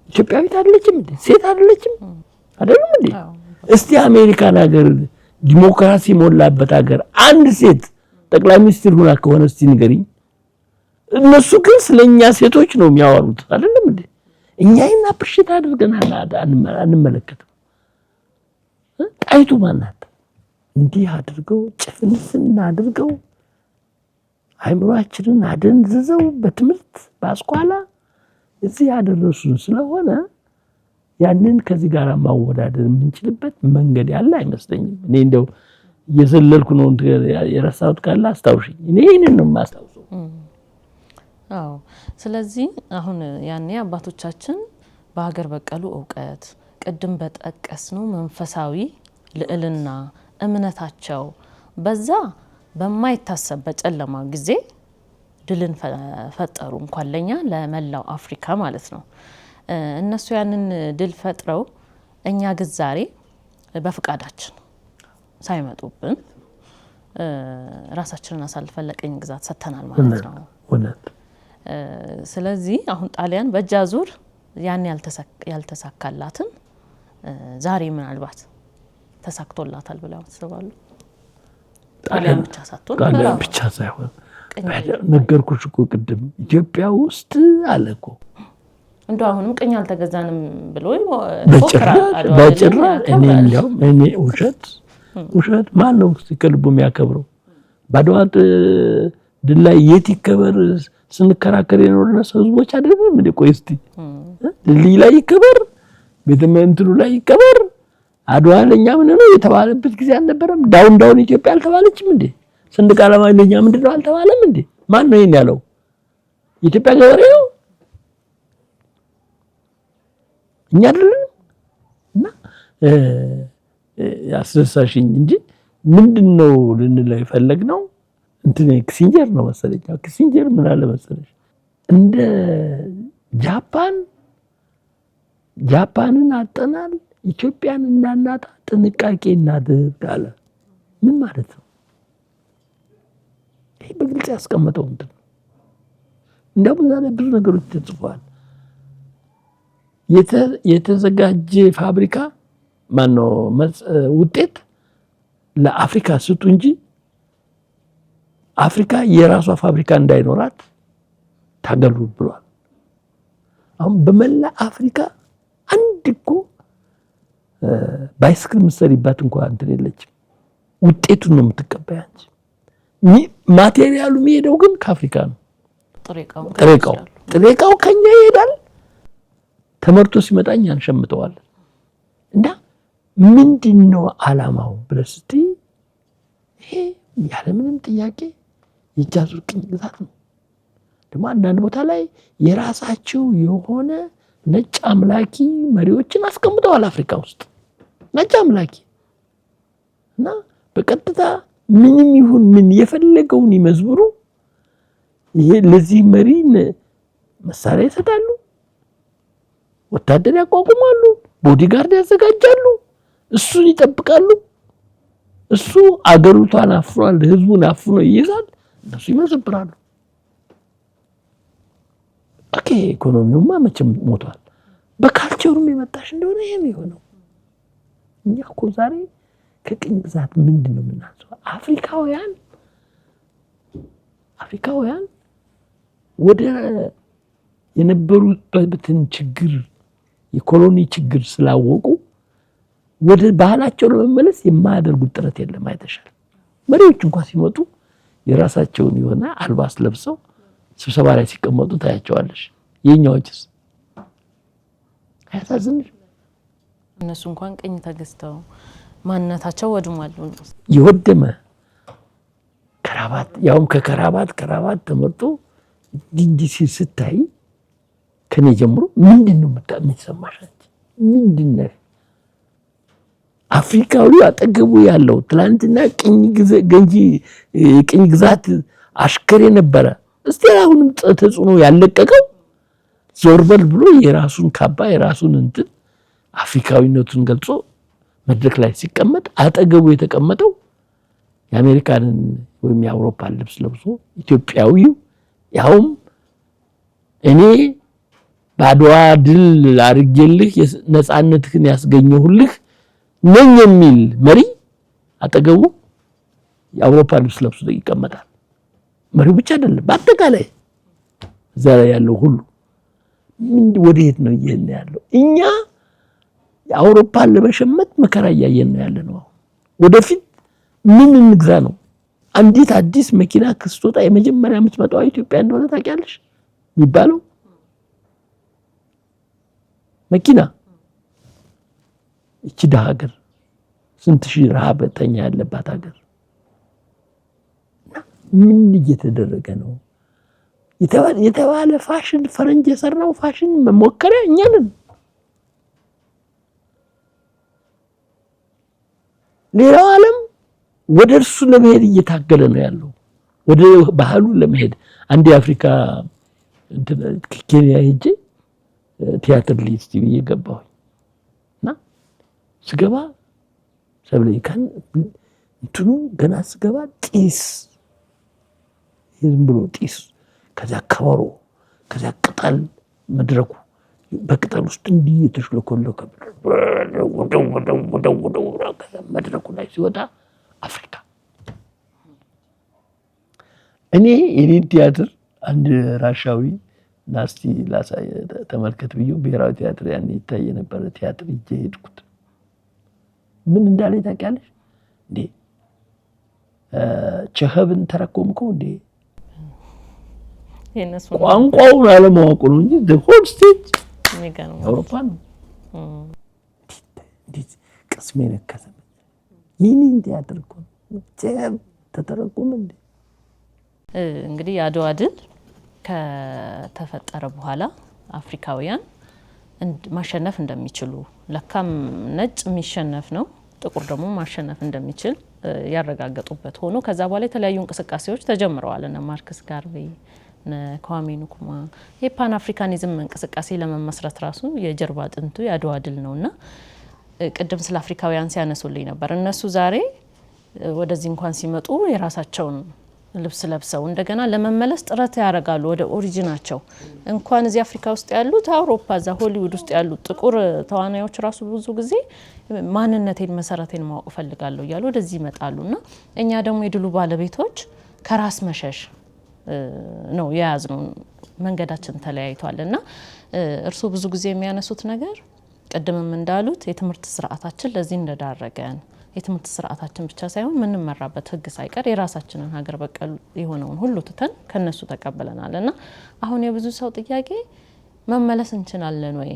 ኢትዮጵያዊት አይደለችም እንዴ? ሴት አይደለችም አይደለም እንዴ? እስቲ አሜሪካን ሀገር ዲሞክራሲ ሞላበት ሀገር አንድ ሴት ጠቅላይ ሚኒስትር ሆና ከሆነ እስቲ ንገሪኝ። እነሱ ግን ስለኛ ሴቶች ነው የሚያወሩት አይደለም እንዴ? እኛ ይና አፕሪሼት አድርገናል አንመለከትም። ጣይቱ ማናት? እንዲህ አድርገው ጭፍንፍና አድርገው አይምሮአችንን አደንዝዘው በትምህርት ባስኳላ እዚህ ያደረሱን ስለሆነ ያንን ከዚህ ጋር ማወዳደር የምንችልበት መንገድ ያለ አይመስለኝም። እኔ እንደው እየዘለልኩ ነው የረሳሁት ካለ አስታውሽኝ። እኔ ይሄንን ነው የማስታውሰው። አዎ። ስለዚህ አሁን ያኔ አባቶቻችን በሀገር በቀሉ ዕውቀት ቅድም በጠቀስነው መንፈሳዊ ልዕልና እምነታቸው በዛ በማይታሰብ በጨለማ ጊዜ ድልን ፈጠሩ። እንኳን ለኛ ለመላው አፍሪካ ማለት ነው። እነሱ ያንን ድል ፈጥረው እኛ ግን ዛሬ በፍቃዳችን ሳይመጡብን ራሳችንን አሳልፈን ለቅኝ ግዛት ሰጥተናል ማለት ነው። ስለዚህ አሁን ጣሊያን በእጅ አዙር ያን ያልተሳካላትን ዛሬ ምናልባት ተሳክቶላታል ብለው ያስባሉ። ጣሊያን ብቻ ሳይሆን ነገርኩሽ እኮ ቅድም ኢትዮጵያ ውስጥ አለ እኮ እንደው አሁንም ቅኝ አልተገዛንም ብሎ በጭራሽ እኔ ውሸት ማን ነው ከልቡ የሚያከብረው? ባድዋ ድል ላይ የት ይከበር ስንከራከር የኖርነ ህዝቦች አይደለም እንዴ? ቆይ እስቲ ድል ላይ ይከበር፣ ቤተ መንግስቱ ላይ ይከበር፣ አድዋ ለኛ ምን ነው የተባለበት ጊዜ አልነበረም? ዳውን ኢትዮጵያ አልተባለችም እንዴ? ሰንደቅ ዓላማ ለኛ ምንድነው አልተባለም እንዴ? ማን ነው ይሄን ያለው? የኢትዮጵያ ገበሬ ነው እኛ አይደለም? እና ያስደሳሽኝ እንጂ ምንድነው ልንለው የፈለግነው እንትን ኪሲንጀር ነው መሰለኝ። ኪሲንጀር ምን አለ መሰለሽ እንደ ጃፓንን አጠናል ኢትዮጵያን እንዳናጣ ጥንቃቄ እናድርግ አለ። ምን ማለት ነው? ይሄ በግልጽ ያስቀመጠው እንትን ነው። እንደውም ዛሬ ብዙ ነገሮች ተጽፈዋል። የተዘጋጀ ፋብሪካ ማነው ውጤት ለአፍሪካ ስጡ እንጂ አፍሪካ የራሷ ፋብሪካ እንዳይኖራት ታገሉ ብሏል። አሁን በመላ አፍሪካ አንድ እኮ ባይስክል ምሰሪባት እንኳን እንትን የለችም። ውጤቱን ነው የምትቀበያች። ማቴሪያሉ የሚሄደው ግን ከአፍሪካ ነው። ጥሬቃው ከኛ ይሄዳል። ተመርቶ ሲመጣ እኛን ሸምተዋለን። እና ምንድነው ዓላማው ብለሽ ስትይ ይሄ ያለምንም ጥያቄ የእጅ አዙር ቅኝ ግዛት ነው። ደግሞ አንዳንድ ቦታ ላይ የራሳቸው የሆነ ነጭ አምላኪ መሪዎችን አስቀምጠዋል አፍሪካ ውስጥ ነጭ አምላኪ እና በቀጥታ ምንም ይሁን ምን የፈለገውን ይመዝብሩ ይሄ ለዚህ መሪ መሳሪያ ይሰጣሉ፣ ወታደር ያቋቁማሉ፣ ቦዲጋርድ ያዘጋጃሉ፣ እሱን ይጠብቃሉ። እሱ አገሩታን አፍኗል፣ ህዝቡን አፍኖ ይይዛል፣ እነሱ ይመዘብራሉ። ኦኬ ኢኮኖሚውማ መቼም ሞቷል። በካልቸሩም የመጣሽ እንደሆነ ይሄ ነው የሆነው። እኛ እኮ ዛሬ ከቅኝ ግዛት ምንድነው የምናስበው? አፍሪካውያን ወደ የነበሩበትን ችግር የኮሎኒ ችግር ስላወቁ ወደ ባህላቸው ለመመለስ የማያደርጉት ጥረት የለም። አይተሻል። መሪዎች እንኳን ሲመጡ የራሳቸውን የሆነ አልባስ ለብሰው ስብሰባ ላይ ሲቀመጡ ታያቸዋለሽ። የኛዎችስ አያሳዝንሽ? እነሱ እንኳን ቅኝ ተገዝተው ማንነታቸው ወድሟል። የወደመ ከራባት ያውም ከከራባት ተመርጦ ዲዲሲ ስታይ ከኔ ጀምሮ ምንድነው የምትሰማሽ? ምንድነው አፍሪካዊ አጠገቡ ያለው ትላንትና ቅኝ ግዛት አሽከር የነበረ እስቲ አሁንም ተጽዕኖ ያለቀቀው ዞርበል ብሎ የራሱን ካባ የራሱን እንትን አፍሪካዊነቱን ገልጾ መድረክ ላይ ሲቀመጥ አጠገቡ የተቀመጠው የአሜሪካንን ወይም የአውሮፓን ልብስ ለብሶ ኢትዮጵያዊው ያውም እኔ ባድዋ ድል አድርጌልህ ነፃነትህን ያስገኘሁልህ ነኝ የሚል መሪ አጠገቡ የአውሮፓ ልብስ ለብሶ ይቀመጣል። መሪው ብቻ አይደለም፣ በአጠቃላይ እዛ ላይ ያለው ሁሉ ወዴት ነው እየሄድን ያለው? እኛ የአውሮፓን ለመሸመት መከራ እያየን ነው ያለነው። ወደፊት ምን እንግዛ ነው? አንዲት አዲስ መኪና ክስቶታ የመጀመሪያ የምትመጣው ኢትዮጵያ እንደሆነ ታውቂያለሽ የሚባለው መኪና እቺ ደሃ ሀገር ስንት ሺህ ረሃብተኛ ያለባት ሀገር ምን እየተደረገ ነው? የተባለ ፋሽን ፈረንጅ የሰራው ፋሽን መሞከሪያ እኛ ነን። ሌላው ዓለም ወደ እርሱ ለመሄድ እየታገለ ነው ያለው፣ ወደ ባህሉ ለመሄድ። አንድ የአፍሪካ ኬንያ ሄጄ ቲያትር ሊስት ብዬ ገባሁኝ እና ስገባ ሰብለኝ ካን እንትኑ ገና ስገባ ጢስ ዝም ብሎ ጢስ፣ ከዛ ከበሮ፣ ከዛ ቅጠል፣ መድረኩ በቅጠል ውስጥ እንዲህ የተሽለኮለከ መድረኩ ላይ ሲወጣ አፍሪካ እኔ የኔን ቲያትር አንድ ራሻዊ ናስቲ ተመልከት ብዬ ብሔራዊ ቲያትር ያን ይታይ የነበረ ቲያትር ይዤ ሄድኩት። ምን እንዳለ ታውቂያለሽ እንዴ? ቸኸብን ተረጎምከው እንዴ? ቋንቋውን አለማወቁ ነው እንጂ the whole stage አውሮፓ ነው። እንዴት ቅስሜ ነከሰ። ይህንን ቲያትር እኮ ቸኸብ ተተረጎመ እንዴ? እንግዲህ የአድዋ ድል ከተፈጠረ በኋላ አፍሪካውያን ማሸነፍ እንደሚችሉ ለካም ነጭ የሚሸነፍ ነው ጥቁር ደግሞ ማሸነፍ እንደሚችል ያረጋገጡበት ሆኖ ከዛ በኋላ የተለያዩ እንቅስቃሴዎች ተጀምረዋል። እነ ማርክስ ጋርቬ ኳሜ ንክሩማ የፓን አፍሪካኒዝም እንቅስቃሴ ለመመስረት ራሱ የጀርባ አጥንቱ የአድዋ ድል ነውና ቅድም ስለ አፍሪካውያን ሲያነሱልኝ ነበር። እነሱ ዛሬ ወደዚህ እንኳን ሲመጡ የራሳቸውን ልብስ ለብሰው እንደገና ለመመለስ ጥረት ያደርጋሉ ወደ ኦሪጂናቸው። እንኳን እዚህ አፍሪካ ውስጥ ያሉት አውሮፓ እዛ ሆሊውድ ውስጥ ያሉት ጥቁር ተዋናዮች ራሱ ብዙ ጊዜ ማንነቴን መሰረቴን ማወቅ ፈልጋለሁ እያሉ ወደዚህ ይመጣሉና እኛ ደግሞ የድሉ ባለቤቶች ከራስ መሸሽ ነው የያዝነው። መንገዳችን ተለያይቷልና እርሱ ብዙ ጊዜ የሚያነሱት ነገር ቀደምም እንዳሉት የትምህርት ስርዓታችን ለዚህ እንደዳረገን የትምህርት ስርዓታችን ብቻ ሳይሆን ምን መራበት ህግ ሳይቀር የራሳችንን ሀገር በቀል የሆነውን ሁሉ ትተን ከነሱ ተቀበለናልና አሁን የብዙ ሰው ጥያቄ መመለስ እንችላለን ወይ?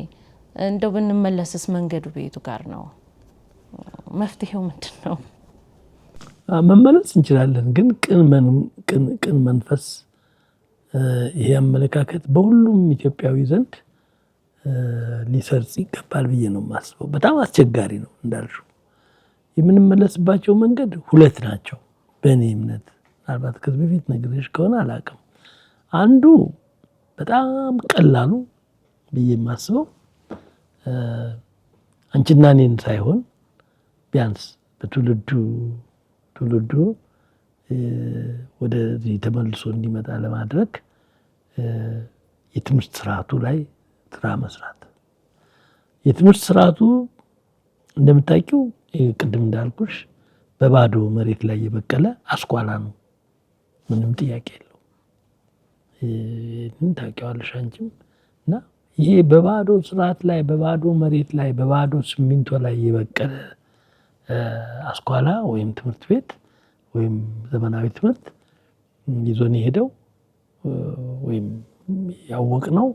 እንደው ብንመለስስ መንገዱ ቤቱ ጋር ነው? መፍትሄው ምንድነው? መመለስ እንችላለን፣ ግን ቅን መንፈስ ይሄ አመለካከት በሁሉም ኢትዮጵያዊ ዘንድ ሊሰርጽ ይገባል ብዬ ነው የማስበው። በጣም አስቸጋሪ ነው እንዳልሽው። የምንመለስባቸው መንገድ ሁለት ናቸው በእኔ እምነት። ምናልባት ከዚህ በፊት ነግሬሽ ከሆነ አላውቅም። አንዱ በጣም ቀላሉ ብዬ የማስበው አንቺና እኔን ሳይሆን ቢያንስ በትውልዱ ወደዚህ ተመልሶ እንዲመጣ ለማድረግ የትምህርት ስርዓቱ ላይ ስራ መስራት። የትምህርት ስርዓቱ እንደምታውቂው ቅድም እንዳልኩሽ በባዶ መሬት ላይ የበቀለ አስኳላ ነው። ምንም ጥያቄ የለው። ይሄን ታውቂዋለሽ አንቺም። እና ይሄ በባዶ ስርዓት ላይ በባዶ መሬት ላይ በባዶ ሲሚንቶ ላይ የበቀለ አስኳላ ወይም ትምህርት ቤት ወይም ዘመናዊ ትምህርት ይዞን የሄደው ወይም ያወቅነው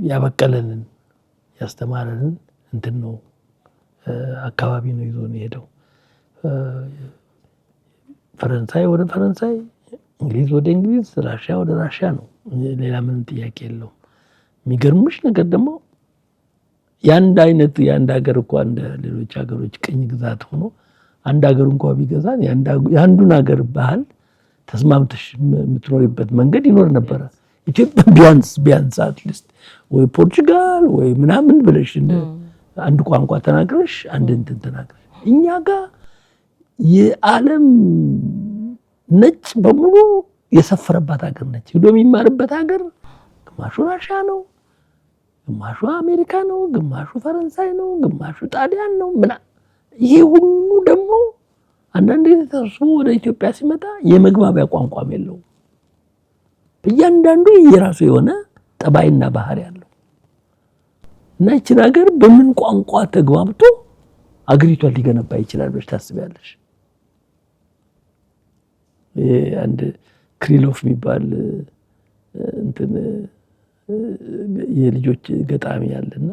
ያበቀለንን ያስተማረንን እንትን ነው አካባቢ ነው ይዞን የሄደው። ፈረንሳይ ወደ ፈረንሳይ፣ እንግሊዝ ወደ እንግሊዝ፣ ራሽያ ወደ ራሽያ ነው። ሌላ ምንም ጥያቄ የለውም። የሚገርምሽ ነገር ደግሞ የአንድ ሀገር እንኳን እንደ ሌሎች ሀገሮች ቅኝ ግዛት ሆኖ አንድ ሀገር እንኳን ቢገዛን የአንዱን ሀገር ባህል ተስማምተሽ የምትኖሪበት መንገድ ይኖር ነበረ። ኢትዮጵያ ቢያንስ አትሊስት ወይ ፖርቹጋል ወይ ምናምን ብለሽ አንድ ቋንቋ ተናግረሽ አንድ እንትን ተናግረሽ። እኛ ጋር የዓለም ነጭ በሙሉ የሰፈረባት ሀገር ነች። ሄዶ የሚማርበት ሀገር ግማሹ ራሽያ ነው፣ ግማሹ አሜሪካ ነው፣ ግማሹ ፈረንሳይ ነው፣ ግማሹ ጣሊያን ነው። ይሄ ሁሉ ደግሞ አንዳንድ ጊዜ ተሰብስቦ ወደ ኢትዮጵያ ሲመጣ የመግባቢያ ቋንቋም የለውም። እያንዳንዱ የራሱ የሆነ ጠባይና ባህሪ ያለው እና ይችን ሀገር በምን ቋንቋ ተግባብቶ አገሪቷን ሊገነባ ይችላል ብለሽ ታስቢያለሽ? አንድ ክሪሎፍ የሚባል እንትን የልጆች ገጣሚ ያለና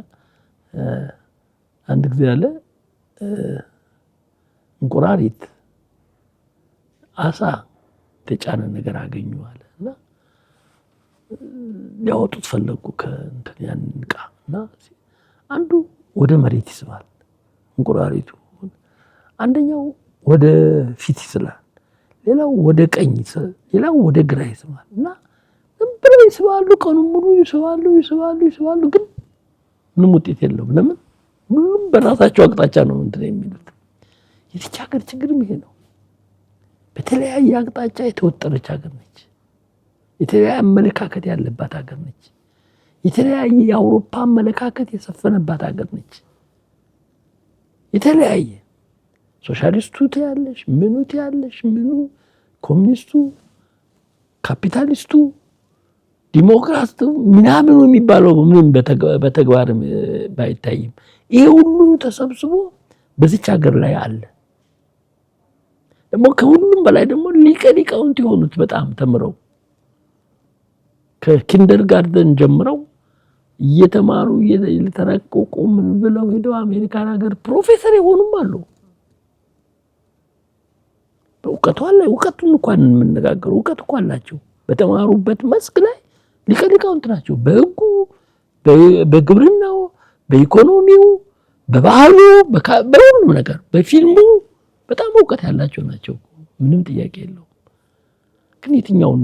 አንድ ጊዜ ያለ እንቁራሪት አሳ ተጫነ ነገር አገኙ አለና ሊያወጡት ፈለጉ ከእንትን ያን ዕቃ እና አንዱ ወደ መሬት ይስባል እንቁራሪቱ፣ አንደኛው ወደ ፊት ይስላል፣ ሌላው ወደ ቀኝ ይስላል፣ ሌላው ወደ ግራ ይስባል እና ብለው ይስባሉ። ቀኑን ሙሉ ይስባሉ፣ ግን ምንም ውጤት የለውም። ለምን? ሁሉም በራሳቸው አቅጣጫ ነው እንትን የሚሉት። የዚች ሀገር ችግርም ይሄ ነው። በተለያየ አቅጣጫ የተወጠረች ሀገር ነች። የተለያየ አመለካከት ያለባት ሀገር ነች። የተለያየ የአውሮፓ አመለካከት የሰፈነባት ሀገር ነች። የተለያየ ሶሻሊስቱ ትያለሽ፣ ምኑ ትያለሽ፣ ምኑ ኮሚኒስቱ፣ ካፒታሊስቱ፣ ዲሞክራቱ ምናምን የሚባለው ምንም በተግባር ባይታይም ይሄ ሁሉ ተሰብስቦ በዚች ሀገር ላይ አለ። ደግሞ ከሁሉም በላይ ደግሞ ሊቃውንት የሆኑት በጣም ተምረው ከኪንደርጋርተን ጀምረው እየተማሩ እየተረቀቁ ምን ብለው ሄደው አሜሪካን ሀገር ፕሮፌሰር የሆኑም አሉ። እውቀቱን እንኳን የምንነጋገሩ እውቀት እኮ አላቸው። በተማሩበት መስክ ላይ ሊቃውንት ናቸው። በህጉ፣ በግብርናው፣ በኢኮኖሚው፣ በባህሉ፣ በሁሉም ነገር፣ በፊልሙ በጣም እውቀት ያላቸው ናቸው። ምንም ጥያቄ የለውም። ግን የትኛውን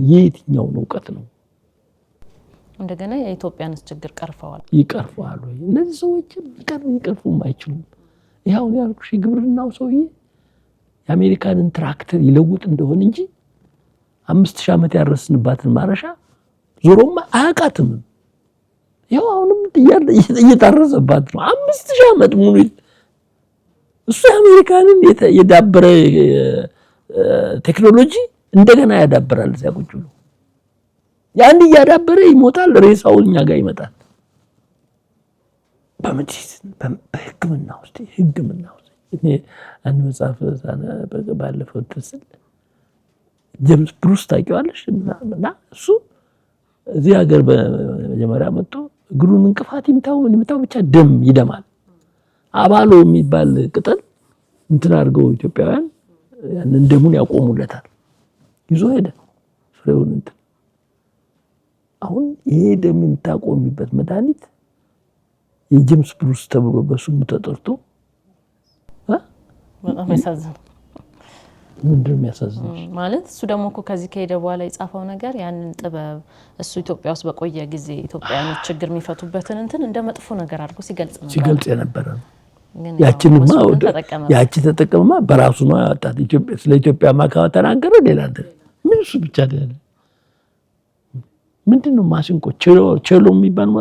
እውቀት ነው? እንደገና የኢትዮጵያንስ ችግር ይቀርፈዋል ወይ? እነዚህ ሰዎች ይቀርፉም አይችሉም። ይሄው ያልኩሽ ግብርናው ሰውዬ የአሜሪካንን ትራክተር ይለውጥ እንደሆነ እንጂ 5000 ዓመት ያረስንባትን ማረሻ ዞሮማ አያውቃትም። ይሄው አሁንም እየታረሰባት ነው 5000 ዓመት ሙሉ። እሱ የአሜሪካንን የዳበረ ቴክኖሎጂ እንደገና ያዳብራል። እዚያ ቁጭ ብሎ ያን እያዳበረ ይሞታል፣ ሬሳው እኛ ጋር ይመጣል። በሕክምና ውስጥ እኔ አንድ መጽሐፍ ባለፈው ትስል ጄምስ ብሩስ ታውቂዋለሽ? እና እሱ እዚህ ሀገር በመጀመሪያ መጥቶ እግሩን እንቅፋት ይምታው ብቻ ደም ይደማል። አባሎ የሚባል ቅጠል እንትን አድርገው ኢትዮጵያውያን ያንን ደሙን ያቆሙለታል። ይዞ ሄደ ፍሬውን እንትን። አሁን ይሄ ደም የምታቆሚበት መድኃኒት የጄምስ ብሩስ ተብሎ በስሙ ተጠርቶ በጣም ያሳዝናል። ምንድን ነው የሚያሳዝነው? ማለት እሱ ደግሞ እኮ ከዚህ ከሄደ በኋላ የጻፈው ነገር ያንን ጥበብ እሱ ኢትዮጵያ ውስጥ በቆየ ጊዜ ኢትዮጵያውያን ችግር የሚፈቱበትን እንትን እንደ መጥፎ ነገር አድርጎ ሲገልጽ የነበረ ነው። ያቺ ተጠቀመማ በራሱ ነው ያወጣት። ስለ ኢትዮጵያ ማካዋ ተናገረ። ሌላ ምን እሱ ብቻ አይደለ። ምንድነው ማሲንቆ ቼሎ የሚባል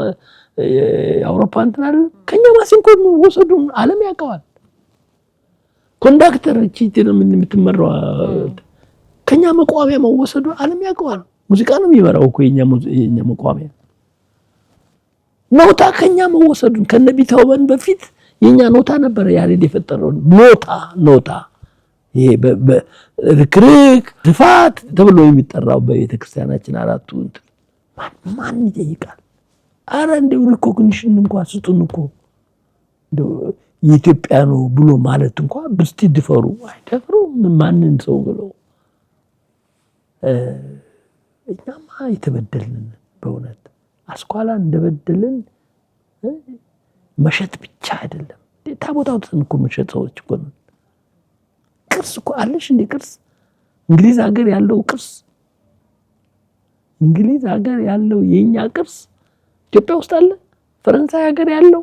የአውሮፓ እንትን አለ። ከኛ ማሲንቆ ወሰዱን ዓለም ያውቀዋል። ኮንዳክተር ቺቲን የምትመራው ከኛ መቋሚያ መወሰዱ ዓለም ያውቀዋል። ሙዚቃ ነው የሚመራው እኮ የኛ መቋሚያ። ኖታ ከኛ መወሰዱን ከነ ቢታውበን በፊት የኛ ኖታ ነበር ያሬድ የፈጠረው ኖታ። ይሄ በርክርክ ድፋት ተብሎ የሚጠራው በቤተክርስቲያናችን አራቱ እንትን ማን ይጠይቃል? አረ እንደው ሪኮግኒሽን እንኳን ስጡን እኮ እንደው የኢትዮጵያ ነው ብሎ ማለት እንኳን ብስቲ ድፈሩ አይደፍሩም። ማንን ሰው ብሎ እኛማ የተበደልን በእውነት አስኳላ እንደበደልን መሸጥ ብቻ አይደለም። ታቦታውን እኮ መሸጥ ሰዎች እኮ ነው። ቅርስ እኮ አለሽ እንደ ቅርስ እንግሊዝ ሀገር ያለው ቅርስ እንግሊዝ ሀገር ያለው የኛ ቅርስ ኢትዮጵያ ውስጥ አለ። ፈረንሳይ ሀገር ያለው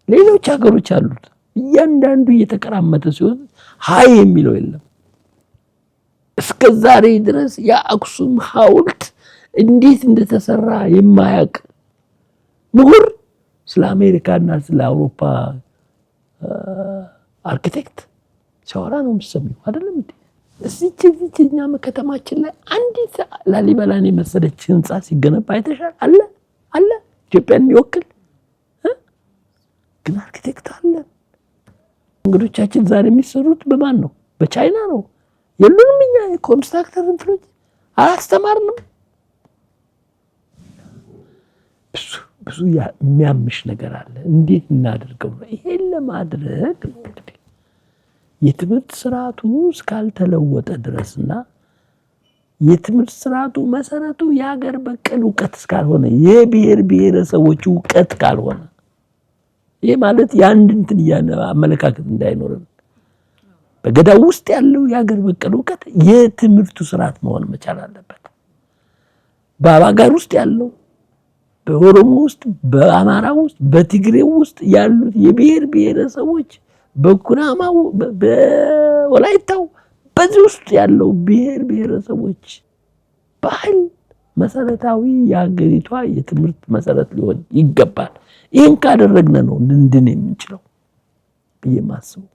ሌሎች ሀገሮች አሉት። እያንዳንዱ እየተቀራመተ ሲሆን ሃይ የሚለው የለም። እስከ ዛሬ ድረስ የአክሱም ሐውልት እንዴት እንደተሰራ የማያውቅ ምሁር ስለ አሜሪካና ስለ አውሮፓ አርኪቴክት ሲያወራ ነው የምትሰሚው አይደለም እንዴ? እዚህኛ ከተማችን ላይ አንዲት ላሊበላን የመሰለች ህንጻ ሲገነባ አይተሻል? አለ ኢትዮጵያን የሚወክል ግን አርኪቴክት አለ። እንግዶቻችን ዛሬ የሚሰሩት በማን ነው? በቻይና ነው። የሉንም እኛ የኮንስትራክተር እንትኖች አላስተማርንም። ብዙ የሚያምሽ ነገር አለ። እንዴት እናድርገው? ይሄን ለማድረግ እንግዲህ የትምህርት ስርዓቱ እስካልተለወጠ ድረስና የትምህርት ስርዓቱ መሰረቱ የሀገር በቀል እውቀት እስካልሆነ የብሔር ብሔረሰቦች እውቀት ካልሆነ ይሄ ማለት የአንድ እንትን አመለካከት እንዳይኖርም በገዳው ውስጥ ያለው የሀገር በቀል እውቀት የትምህርቱ ስርዓት መሆን መቻል አለበት። በአባጋር ውስጥ ያለው በኦሮሞ ውስጥ፣ በአማራ ውስጥ፣ በትግሬው ውስጥ ያሉት የብሔር ብሔረሰቦች በኩናማው፣ በወላይታው በዚህ ውስጥ ያለው ብሔር ብሔረሰቦች ባህል መሰረታዊ የሀገሪቷ የትምህርት መሰረት ሊሆን ይገባል። ይህን ካደረግን ነው ልንድን የምንችለው ብዬ ማስበው።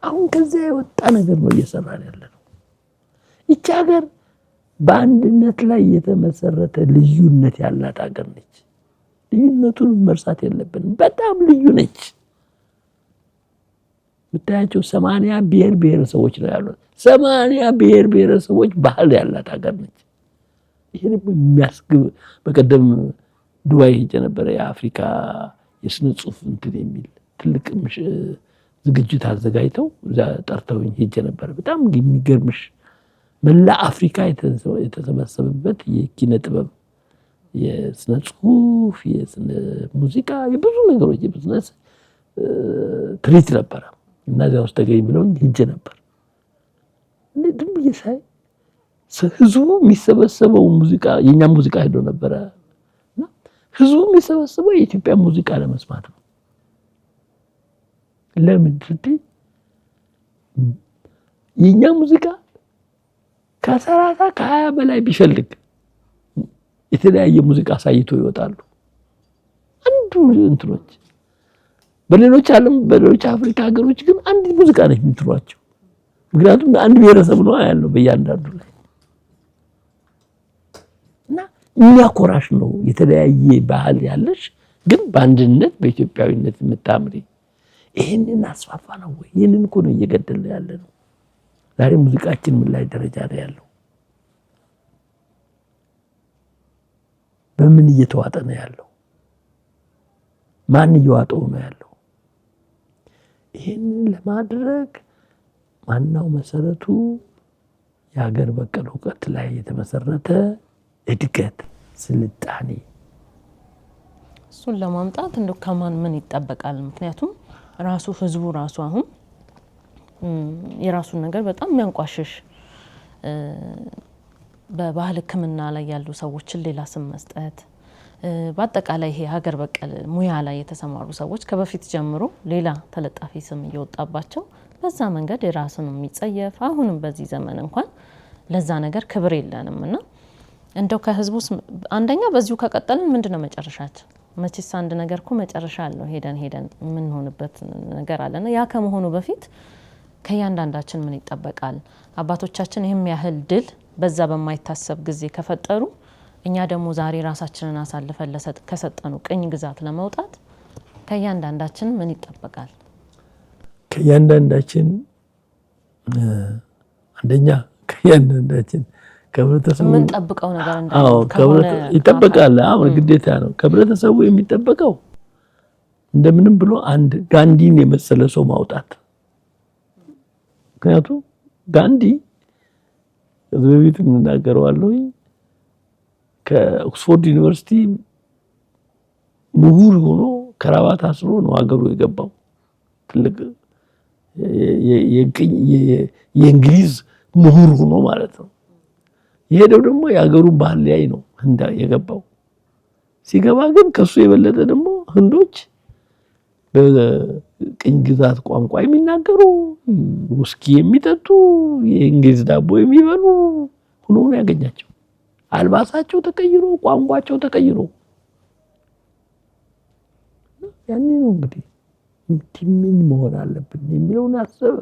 አሁን ከዛ የወጣ ነገር ነው እየሰራን ያለነው። ይቺ ሀገር በአንድነት ላይ የተመሰረተ ልዩነት ያላት ሀገር ነች። ልዩነቱን መርሳት የለብንም። በጣም ልዩ ነች። ምታያቸው 80 ብሔር ብሔረሰቦች ነው ያሉት። 80 ብሔር ብሔረሰቦች ባህል ያላት ሀገር ነች። ይሄ ደግሞ የሚያስገብ በቀደም ዱባይ ሄጄ ነበር። የአፍሪካ የስነ ጽሁፍ እንትን የሚል ትልቅ ዝግጅት አዘጋጅተው እዛ ጠርተውኝ ሄጄ ነበር። በጣም የሚገርምሽ መላ አፍሪካ የተሰበሰበበት የኪነ ጥበብ፣ የስነ ጽሁፍ፣ የስነ ሙዚቃ፣ የብዙ ነገሮች የቢዝነስ ትርኢት ነበረ እና እዚያ ውስጥ ተገኝ ብለውኝ ሄጄ ነበር። ዝም ብዬ ሳይ ህዝቡ የሚሰበሰበው ሙዚቃ የኛ ሙዚቃ ሄዶ ነበረ እና ህዝቡ የሚሰበሰበው የኢትዮጵያ ሙዚቃ ለመስማት ነው። ለምን ስትይ የኛ ሙዚቃ ከ30 ከ20 በላይ ቢፈልግ የተለያየ ሙዚቃ ሳይቶ ይወጣሉ። አንዱ እንትኖች በሌሎች ዓለም በሌሎች አፍሪካ ሀገሮች ግን አንድ ሙዚቃ ነው የሚትሯቸው። ምክንያቱም አንድ ብሔረሰብ ነው ያለው በእያንዳንዱ ላይ እና የሚያኮራሽ ነው። የተለያየ ባህል ያለሽ ግን በአንድነት በኢትዮጵያዊነት የምታምሪ ይሄንን አስፋፋ ነው ወይ? ይሄንን እኮ ነው እየገደለ ያለ ነው። ዛሬ ሙዚቃችን ምን ላይ ደረጃ ላይ ያለው? በምን እየተዋጠ ነው ያለው? ማን እየዋጠው ነው ያለው? ይሄንን ለማድረግ ዋናው መሰረቱ የሀገር በቀል እውቀት ላይ የተመሰረተ እድገት፣ ስልጣኔ። እሱን ለማምጣት እንደው ከማን ምን ይጠበቃል? ምክንያቱም ራሱ ህዝቡ ራሱ አሁን የራሱን ነገር በጣም የሚያንቋሽሽ በባህል ሕክምና ላይ ያሉ ሰዎችን ሌላ ስም መስጠት፣ በአጠቃላይ ይሄ ሀገር በቀል ሙያ ላይ የተሰማሩ ሰዎች ከበፊት ጀምሮ ሌላ ተለጣፊ ስም እየወጣባቸው በዛ መንገድ የራሱን የሚጸየፍ አሁንም በዚህ ዘመን እንኳን ለዛ ነገር ክብር የለንም እና እንደው ከህዝቡ አንደኛ በዚሁ ከቀጠልን ምንድነው መጨረሻችን? መቼስ አንድ ነገር እኮ መጨረሻ አለው። ሄደን ምን ሆነበት ነገር አለና ያ ከመሆኑ በፊት ከያንዳንዳችን ምን ይጠበቃል? አባቶቻችን ይህም ያህል ድል በዛ በማይታሰብ ጊዜ ከፈጠሩ እኛ ደግሞ ዛሬ ራሳችንን አሳልፈን ከሰጠኑ ቅኝ ግዛት ለመውጣት ከያንዳንዳችን ምን ይጠበቃል? ከያንዳንዳችን አንደኛ ከያንዳንዳችን ከህብረተሰቡ ምን ጠብቀው ነገር እንዳለ ይጠበቃል። አሁን ግዴታ ነው። ከህብረተሰቡ የሚጠበቀው እንደምንም ብሎ አንድ ጋንዲን የመሰለ ሰው ማውጣት። ምክንያቱም ጋንዲ በቤት የምናገረዋለሁ ከኦክስፎርድ ዩኒቨርሲቲ ምሁር ሆኖ ከራባት አስሮ ነው ሀገሩ የገባው። ትልቅ የእንግሊዝ ምሁር ሆኖ ማለት ነው። የሄደው ደግሞ የሀገሩን ባህል ላይ ነው ህንዳ የገባው። ሲገባ ግን ከሱ የበለጠ ደግሞ ህንዶች በቅኝ ግዛት ቋንቋ የሚናገሩ ውስኪ የሚጠጡ የእንግሊዝ ዳቦ የሚበሉ ሆኖ ነው ያገኛቸው። አልባሳቸው ተቀይሮ ቋንቋቸው ተቀይሮ ያኔ ነው እንግዲህ ምን መሆን አለብን የሚለውን አሰበ።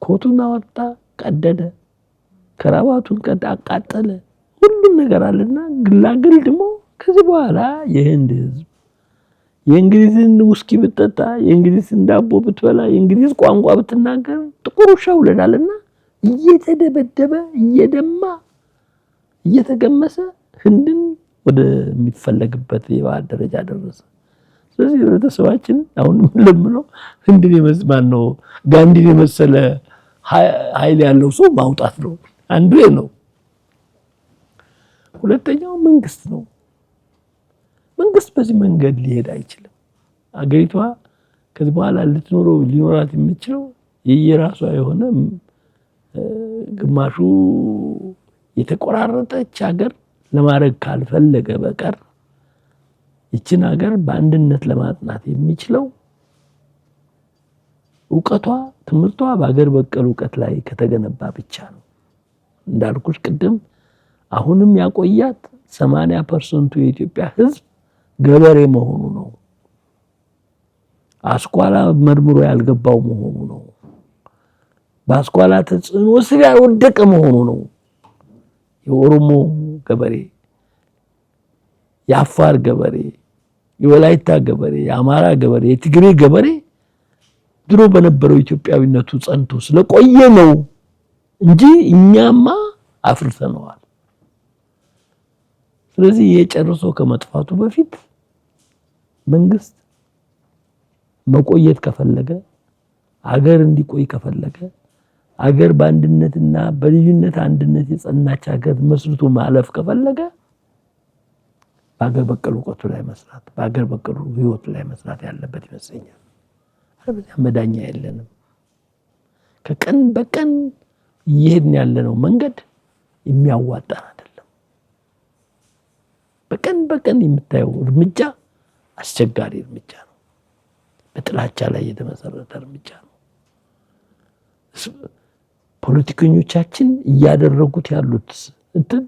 ኮቱን አወጣ፣ ቀደደ፣ ከራባቱን አቃጠለ። ሁሉም ነገር አለና ግላግል ደግሞ ከዚህ በኋላ የህንድ ህዝብ የእንግሊዝን ውስኪ ብትጠጣ፣ የእንግሊዝን ዳቦ ብትበላ፣ የእንግሊዝ ቋንቋ ብትናገር ጥቁር ውሻ ውለዳልና እየተደበደበ እየደማ እየተገመሰ ህንድን ወደሚፈለግበት የባህል ደረጃ ደረሰ። ስለዚህ ህብረተሰባችን አሁን ለምነው ህንድን የመስማን ነው ጋንዲን የመሰለ ኃይል ያለው ሰው ማውጣት ነው። አንዱ ነው። ሁለተኛው መንግስት ነው። መንግስት በዚህ መንገድ ሊሄድ አይችልም። አገሪቷ ከዚህ በኋላ ሊኖራት የምትችለው የየራሷ የሆነ ግማሹ የተቆራረጠች ሀገር ለማድረግ ካልፈለገ በቀር ይችን ሀገር በአንድነት ለማጽናት የሚችለው ዕውቀቷ፣ ትምህርቷ በሀገር በቀል ዕውቀት ላይ ከተገነባ ብቻ ነው። እንዳልኩሽ ቅድም አሁንም ያቆያት 80% የኢትዮጵያ ህዝብ ገበሬ መሆኑ ነው። አስኳላ መርምሮ ያልገባው መሆኑ ነው። በአስኳላ ተጽዕኖ ስር ያልወደቀ መሆኑ ነው። የኦሮሞ ገበሬ፣ የአፋር ገበሬ፣ የወላይታ ገበሬ፣ የአማራ ገበሬ፣ የትግሬ ገበሬ ድሮ በነበረው ኢትዮጵያዊነቱ ጸንቶ ስለቆየ ነው እንጂ እኛማ አፍርሰነዋል። ስለዚህ የጨርሶ ከመጥፋቱ በፊት መንግስት መቆየት ከፈለገ አገር እንዲቆይ ከፈለገ አገር በአንድነትና በልዩነት አንድነት የጸናች አገር መስርቶ ማለፍ ከፈለገ በአገር በቀል እውቀቱ ላይ መስራት በአገር በቀል ህይወቱ ላይ መስራት ያለበት ይመስለኛል። አለበለዚያ መዳኛ የለንም። ከቀን በቀን እየሄድን ያለነው መንገድ የሚያዋጣን አይደለም። በቀን በቀን የምታየው እርምጃ አስቸጋሪ እርምጃ ነው። በጥላቻ ላይ የተመሰረተ እርምጃ ነው። ፖለቲከኞቻችን እያደረጉት ያሉት እንትን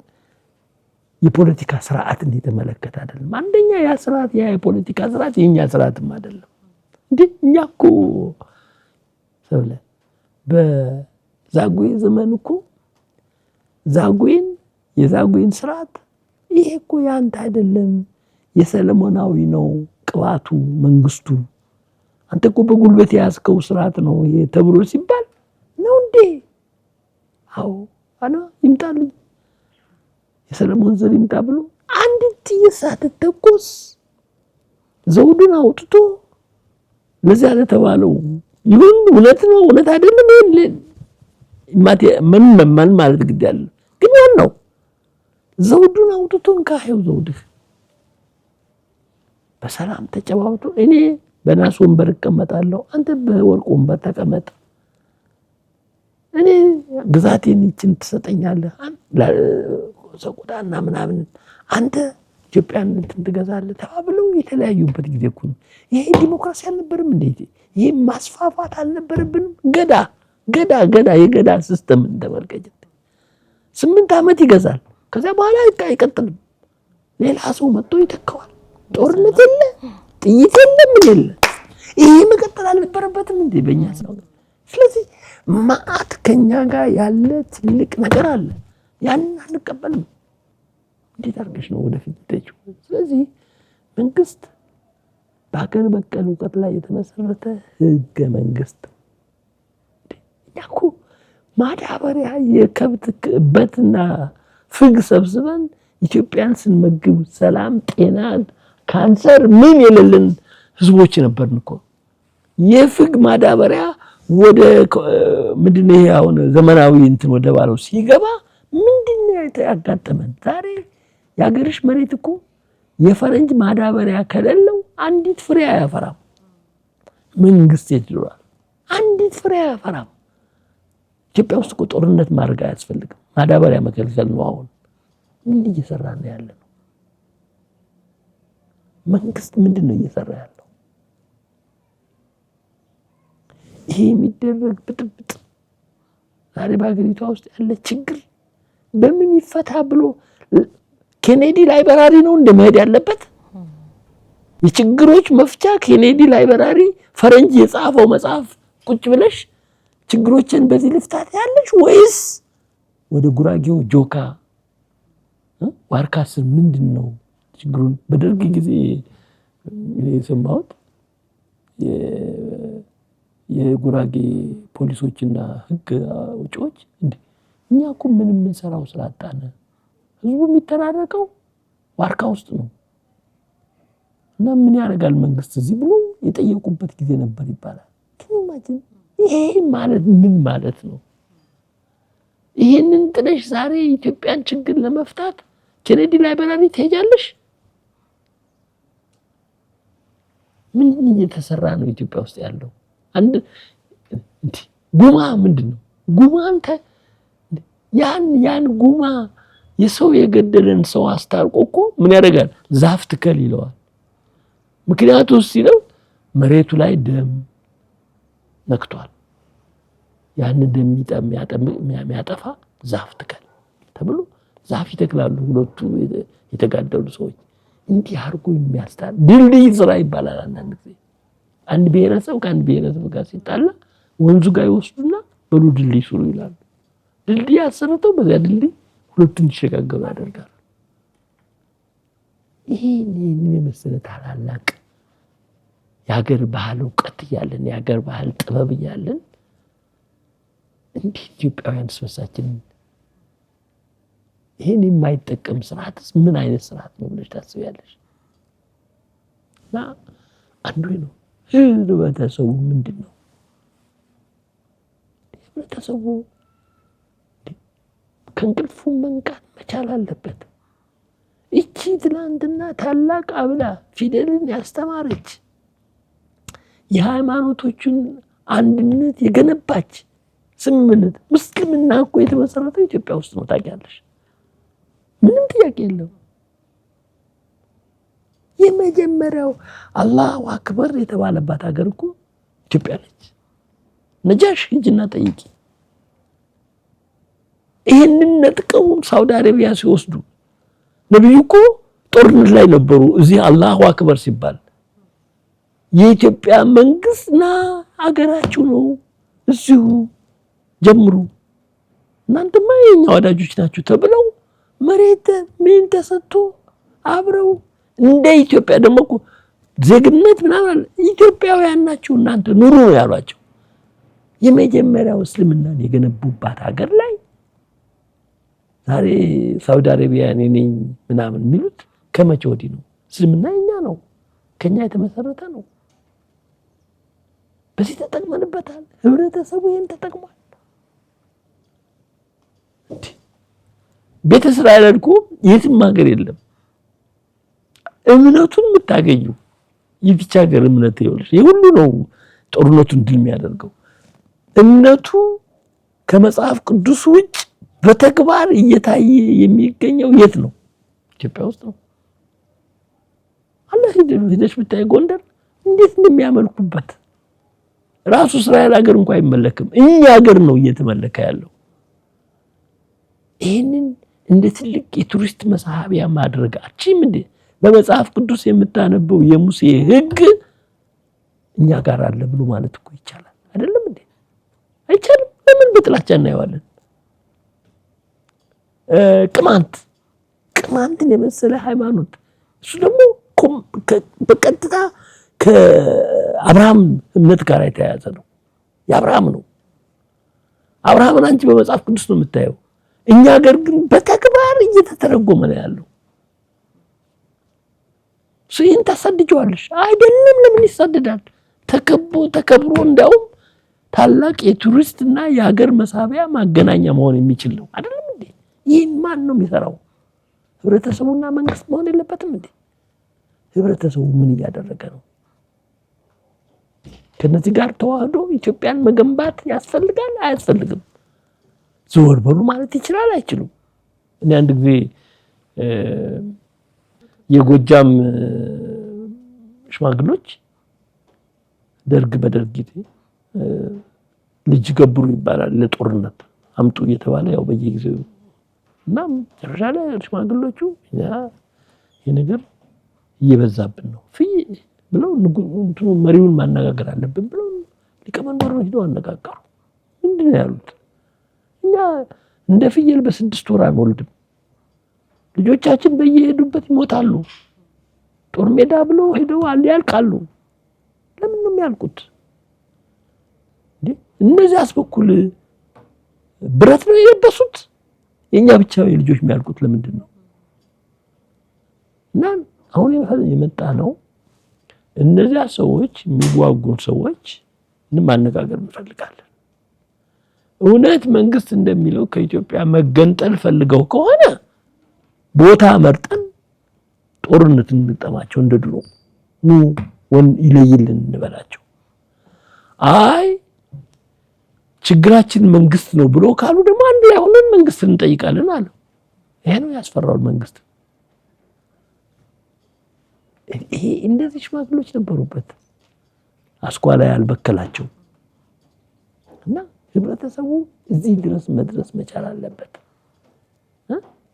የፖለቲካ ስርዓትን የተመለከተ አይደለም። አንደኛ ያ ስርዓት ያ የፖለቲካ ስርዓት የኛ ስርዓትም አይደለም። እንዴ እኛ እኮ ሰብለ በዛጉዌ ዘመን እኮ የዛጉዌን ስርዓት ይሄ እኮ ያንተ አይደለም የሰለሞናዊ ነው ቅባቱ መንግስቱ አንተ እኮ በጉልበት ያዝከው ስርዓት ነው ይሄ ተብሎ ሲባል ነው እንዴ? አዎ አና ይምጣልኝ የሰለሞን ዘር ይምጣ ብሎ አንድ ጥይት ሳትተኮስ ዘውዱን አውጥቶ ለዚያ ለተባለው ይሁን እውነት ነው እውነት አይደለም ምን ማለት ግድ ያለ ግን ነው ዘውዱን አውጥቶ እንካሄው ዘውድህ በሰላም ተጨባብቶ እኔ በናስ ወንበር እቀመጣለሁ አንተ በወርቅ ወንበር ተቀመጥ እኔ ግዛቴን ይችን ትሰጠኛለህ ሰቆጣና ምናምን አንተ ኢትዮጵያን ትገዛለህ ተባብለው የተለያዩበት ጊዜ እኮ ነው። ይሄ ዲሞክራሲ አልነበረም እንዴ? ይሄ ማስፋፋት አልነበረብንም? ገዳ የገዳ ሲስተም እንደመልከት 8 ዓመት ይገዛል። ከዛ በኋላ አይቀጥልም። ሌላ ሰው መጥቶ ይተካዋል። ጦርነት የለ ጥይት የለ ምን የለ። ይሄ መቀጠል አልነበረበትም እንዴ በእኛ ሰው? ስለዚህ ማአት ከኛ ጋር ያለ ትልቅ ነገር አለ። ያን አንቀበልም። እንዴት አድርገሽ ነው ወደፊት ትተጪው? ስለዚህ መንግስት በአገር በቀል እውቀት ላይ የተመሰረተ ህገ መንግስት ያኩ ማዳበሪያ የከብት በትና ፍግ ሰብስበን ኢትዮጵያን ስንመግብ ሰላም፣ ጤና፣ ካንሰር ምን የሌለን ህዝቦች ነበርን እኮ። የፍግ ማዳበሪያ ወደ ምንድነው ይሄ አሁን ዘመናዊ እንትን ወደ ባለው ሲገባ ምንድነው ያጋጠመን? ዛሬ ያገርሽ መሬት እኮ የፈረንጅ ማዳበሪያ ከሌለው አንዲት ፍሬ አያፈራም። መንግስት ይድራል አንዲት ፍሬ አያፈራም። ኢትዮጵያ ውስጥ እኮ ጦርነት ማድረግ አያስፈልግም። ማዳበሪያ መከልከል ነው። አሁን ምን እየሰራ ነው ያለው? መንግስት ምንድነው እየሰራ ያለው? ይሄ የሚደረግ ብጥብጥ ዛሬ በአገሪቷ ውስጥ ያለ ችግር በምን ይፈታ ብሎ ኬኔዲ ላይብራሪ ነው እንደመሄድ ያለበት? የችግሮች መፍቻ ኬኔዲ ላይብራሪ ፈረንጅ የጻፈው መጽሐፍ ቁጭ ብለሽ ችግሮችን በዚህ ልፍታት ያለሽ ወይስ ወደ ጉራጌው ጆካ ዋርካስ ምንድነው ችግሩን? በደርግ ጊዜ የሰማሁት የጉራጌ ፖሊሶችና ህግ አውጪዎች እኛ እኮ ምንም እንሰራው ስላጣነ ህዝቡ የሚተናረቀው ዋርካ ውስጥ ነው እና ምን ያደርጋል መንግስት እዚህ ብሎ የጠየቁበት ጊዜ ነበር ይባላል። ግን ይሄ ማለት ምን ማለት ነው? ይሄንን ጥለሽ ዛሬ ኢትዮጵያን ችግር ለመፍታት ኬኔዲ ላይብራሪ ትሄጃለሽ? ምን እየተሰራ ነው ኢትዮጵያ ውስጥ ያለው? አንድ ጉማ ምንድነው? ጉማን ያን ጉማ የሰው የገደለን ሰው አስታርቆ እኮ ምን ያደርጋል? ዛፍ ትከል ይለዋል። ምክንያቱም ሲለው መሬቱ ላይ ደም ነክቷል። ያን ደም የሚያጠፋ ዛፍ ትከል ተብሎ ዛፍ ይተክላሉ። ሁለቱ የተጋደሉ ሰዎች እንዲህ አድርጎ የሚያስታር ድልድይ ስራ ይባላል። አንዳንድ ጊዜ አንድ ብሔረሰብ ከአንድ ብሔረሰብ ጋር ሲጣላ ወንዙ ጋር ይወስዱና በሉ ድልድይ ስሩ ይላሉ። ድልድይ አሰርተው በዚያ ድልድይ ሁለቱን እንዲሸጋገሩ ያደርጋሉ። ይሄን የመሰለ ታላላቅ የሀገር ባህል እውቀት እያለን የሀገር ባህል ጥበብ እያለን እንዴት ኢትዮጵያውያን ስበሳችን ይሄን የማይጠቀም ስርዓትስ ምን አይነት ስርዓት ነው ብለሽ ታስቢያለሽ? እና አንዱ ነው ህብረተሰቡ ምንድን ነው? ህብረተሰቡ ከእንቅልፉ መንቃት መቻል አለበት። እቺ ትናንትና ታላቅ አብላ ፊደልን ያስተማረች የሃይማኖቶችን አንድነት የገነባች ስምምነት ሙስሊምና እኮ የተመሰረተው ኢትዮጵያ ውስጥ ነው። ታውቂያለሽ? ምንም ጥያቄ የለውም። የመጀመሪያው አላሁ አክበር የተባለባት ሀገር እኮ ኢትዮጵያ ነች። ነጃሽ ሂጂና ጠይቂ። ይሄንን ነጥቀው ሳውዲ አረቢያ ሲወስዱ ነብዩ እኮ ጦርነት ላይ ነበሩ። እዚህ አላሁ አክበር ሲባል የኢትዮጵያ መንግስትና ሀገራችሁ ነው እዚሁ ጀምሩ እናንተማ የኛ ወዳጆች ናችሁ ተብለው መሬት ምን ተሰጥቶ አብረው እንደ ኢትዮጵያ ደግሞ እኮ ዜግነት ምናምን ኢትዮጵያውያን ናችሁ እናንተ ኑሩ ነው ያሏቸው። የመጀመሪያው እስልምናን የገነቡባት ሀገር ላይ ዛሬ ሳውዲ አረቢያ ነኝ ምናምን የሚሉት ከመቼ ወዲህ ነው? እስልምና የኛ ነው፣ ከኛ የተመሰረተ ነው። በዚህ ተጠቅመንበታል። ህብረተሰቡ ይሄን ተጠቅሟል። ቤተ እስራኤል እኮ የትም ሀገር የለም እምነቱን የምታገኙ የብቻ ሀገር እምነት ይኸውልሽ፣ የሁሉ ነው ጦርነቱን ድል የሚያደርገው። እምነቱ ከመጽሐፍ ቅዱስ ውጭ በተግባር እየታየ የሚገኘው የት ነው? ኢትዮጵያ ውስጥ ነው። አላህ ሄደሽ ብታይ ጎንደር እንዴት እንደሚያመልኩበት ራሱ እስራኤል ሀገር እንኳን አይመለክም። እኛ ሀገር ነው እየተመለከ ያለው። ይሄንን እንደ ትልቅ የቱሪስት መሳቢያ ማድረግ አቺም እንደ በመጽሐፍ ቅዱስ የምታነበው የሙሴ ሕግ እኛ ጋር አለ ብሎ ማለት እኮ ይቻላል አይደለም እንዴ? አይቻልም። ለምን በጥላቻ እናየዋለን? ቅማንትን የመሰለ ሃይማኖት እሱ ደግሞ በቀጥታ ከአብርሃም እምነት ጋር የተያያዘ ነው። የአብርሃም ነው። አብርሃምን አንቺ በመጽሐፍ ቅዱስ ነው የምታየው። እኛ ሀገር ግን በተግባር እየተተረጎመ ነው ያለው። ይህን ታሳድጀዋለሽ አይደለም? ለምን ይሳደዳል? ተከብሮ እንዲያውም ታላቅ የቱሪስትና የሀገር መሳቢያ ማገናኛ መሆን የሚችል ነው አይደለም እንዴ? ይህን ማን ነው የሚሰራው? ህብረተሰቡና መንግስት መሆን የለበትም እንዴ? ህብረተሰቡ ምን እያደረገ ነው? ከነዚህ ጋር ተዋህዶ ኢትዮጵያን መገንባት ያስፈልጋል አያስፈልግም? ዘወር በሉ ማለት ይችላል አይችሉም? እኔ አንድ ጊዜ የጎጃም ሽማግሎች በደርግ ጊዜ ልጅ ገብሩ ይባላል ለጦርነት አምጡ እየተባለ ያው በየጊዜው እና ጨረሻ ላይ ሽማግሎቹ ይሄ ነገር እየበዛብን ነው ብለው መሪውን ማነጋገር አለብን ብለው ሊቀመንበሩን ሄደው አነጋገሩ። ምንድን ነው ያሉት? እኛ እንደ ፍየል በ6 ወር አንወልድም፣ ልጆቻችን በየሄዱበት ይሞታሉ፣ ጦር ሜዳ ብለው ሄደው ያልቃሉ። ለምን ነው የሚያልቁት? እነዚያስ በኩል ብረት ነው የለበሱት። የኛ ብቻ የልጆች የሚያልቁት ለምንድን ነው? እና አሁን የመጣ ነው እነዚያ ሰዎች የሚዋጉን ሰዎች ማነጋገር እንፈልጋለን። እውነት መንግስት እንደሚለው ከኢትዮጵያ መገንጠል ፈልገው ከሆነ ቦታ መርጠን ጦርነት እንጠማቸው እንደድሮ ይለይልን እንበላቸው። አይ ችግራችን መንግስት ነው ብሎ ካሉ ደግሞ አንድ ላይ ሆነን መንግስት እንጠይቃለን አለ። ይሄ ነው ያስፈራው መንግስት። ይሄ እንደዚህ ሽማግሎች ነበሩበት አስኳላ ያልበከላቸው እና ህብረተሰቡ እዚህ ድረስ መድረስ መቻል አለበት።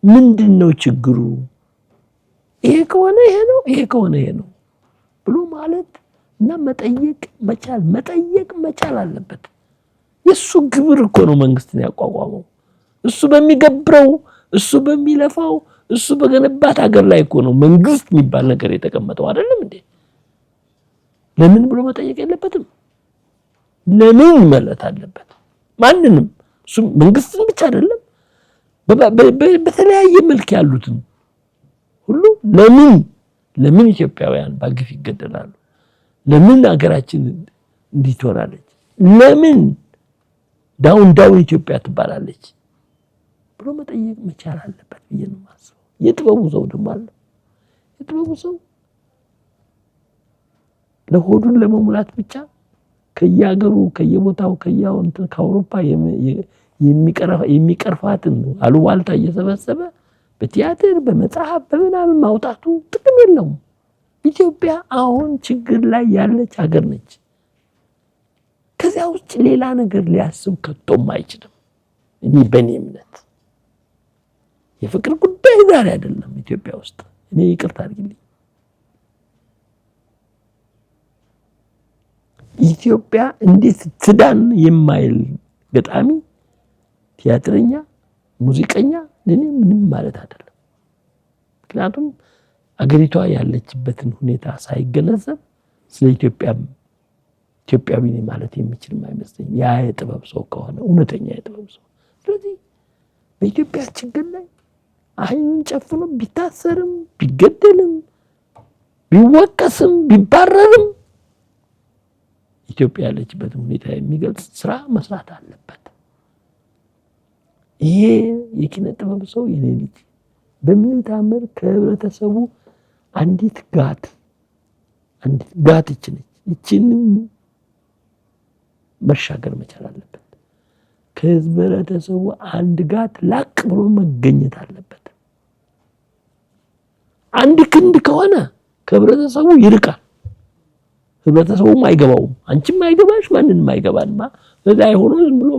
ምንድነው ችግሩ? ይሄ ከሆነ ይሄ ነው፣ ይሄ ከሆነ ይሄ ነው ብሎ ማለት እና መጠየቅ መቻል አለበት። የሱ ግብር እኮ ነው መንግስትን ያቋቋመው። እሱ በሚገብረው እሱ በሚለፋው እሱ በገነባት ሀገር ላይ እኮ ነው መንግስት የሚባል ነገር የተቀመጠው አይደለም እንዴ? ለምን ብሎ መጠየቅ የለበትም? ለምን ማለት አለበት? ማንንም እሱ መንግስትን ብቻ አይደለም በተለያየ መልክ ያሉትን ሁሉ ለምን ኢትዮጵያውያን በግፍ ይገደላሉ? ለምን ሀገራችን እንዲህ ትሆናለች? ለምን ዳውን ኢትዮጵያ ትባላለች ብሎ መጠየቅ መቻል አለበት ብዬ ነው የማስበው። የጥበቡ ሰው ደግሞ አለ። የጥበቡ ሰው ለሆዱን ለመሙላት ብቻ ከየሀገሩ ከየቦታው ከአውሮፓ የሚቀርፋትን አሉባልታ እየሰበሰበ በቲያትር በመጽሐፍ በምናምን ማውጣቱ ጥቅም የለውም። ኢትዮጵያ አሁን ችግር ላይ ያለች ሀገር ነች። ከዚያ ውጭ ሌላ ነገር ሊያስብ ከቶም አይችልም። እኔ በእኔ እምነት የፍቅር ጉዳይ ዛሬ አይደለም ኢትዮጵያ ውስጥ። እኔ ይቅርታ አድርግልኝ፣ ኢትዮጵያ እንዴት ትዳን የማይል ገጣሚ፣ ቲያትረኛ፣ ሙዚቀኛ ለኔ ምንም ማለት አይደለም። ምክንያቱም አገሪቷ ያለችበትን ሁኔታ ሳይገነዘብ ስለ ኢትዮጵያዊ ነኝ ማለት የሚችልም አይመስለኝም። ያ የጥበብ ሰው ከሆነ እውነተኛ የጥበብ ሰው። ስለዚህ በኢትዮጵያ ችግር ላይ አይኑን ጨፍኖ ቢታሰርም ቢገደልም ቢወቀስም ቢባረርም ኢትዮጵያ ያለችበትን ሁኔታ የሚገልጽ ስራ መስራት አለበት። ይሄ የኪነ ጥበብ ሰው የኔ ልጅ በምን ታምር ከህብረተሰቡ አንዲት ጋት ይችንም መሻገር መቻል አለበት። ከህብረተሰቡ አንድ ጋት ላቅ ብሎ መገኘት አለበት። አንድ ክንድ ከሆነ ከህብረተሰቡ ይርቃል። ህብረተሰቡም አይገባውም፣ አንቺም አይገባሽ፣ ማንንም አይገባንማ። በዛ ሆኖ ዝም ብሎ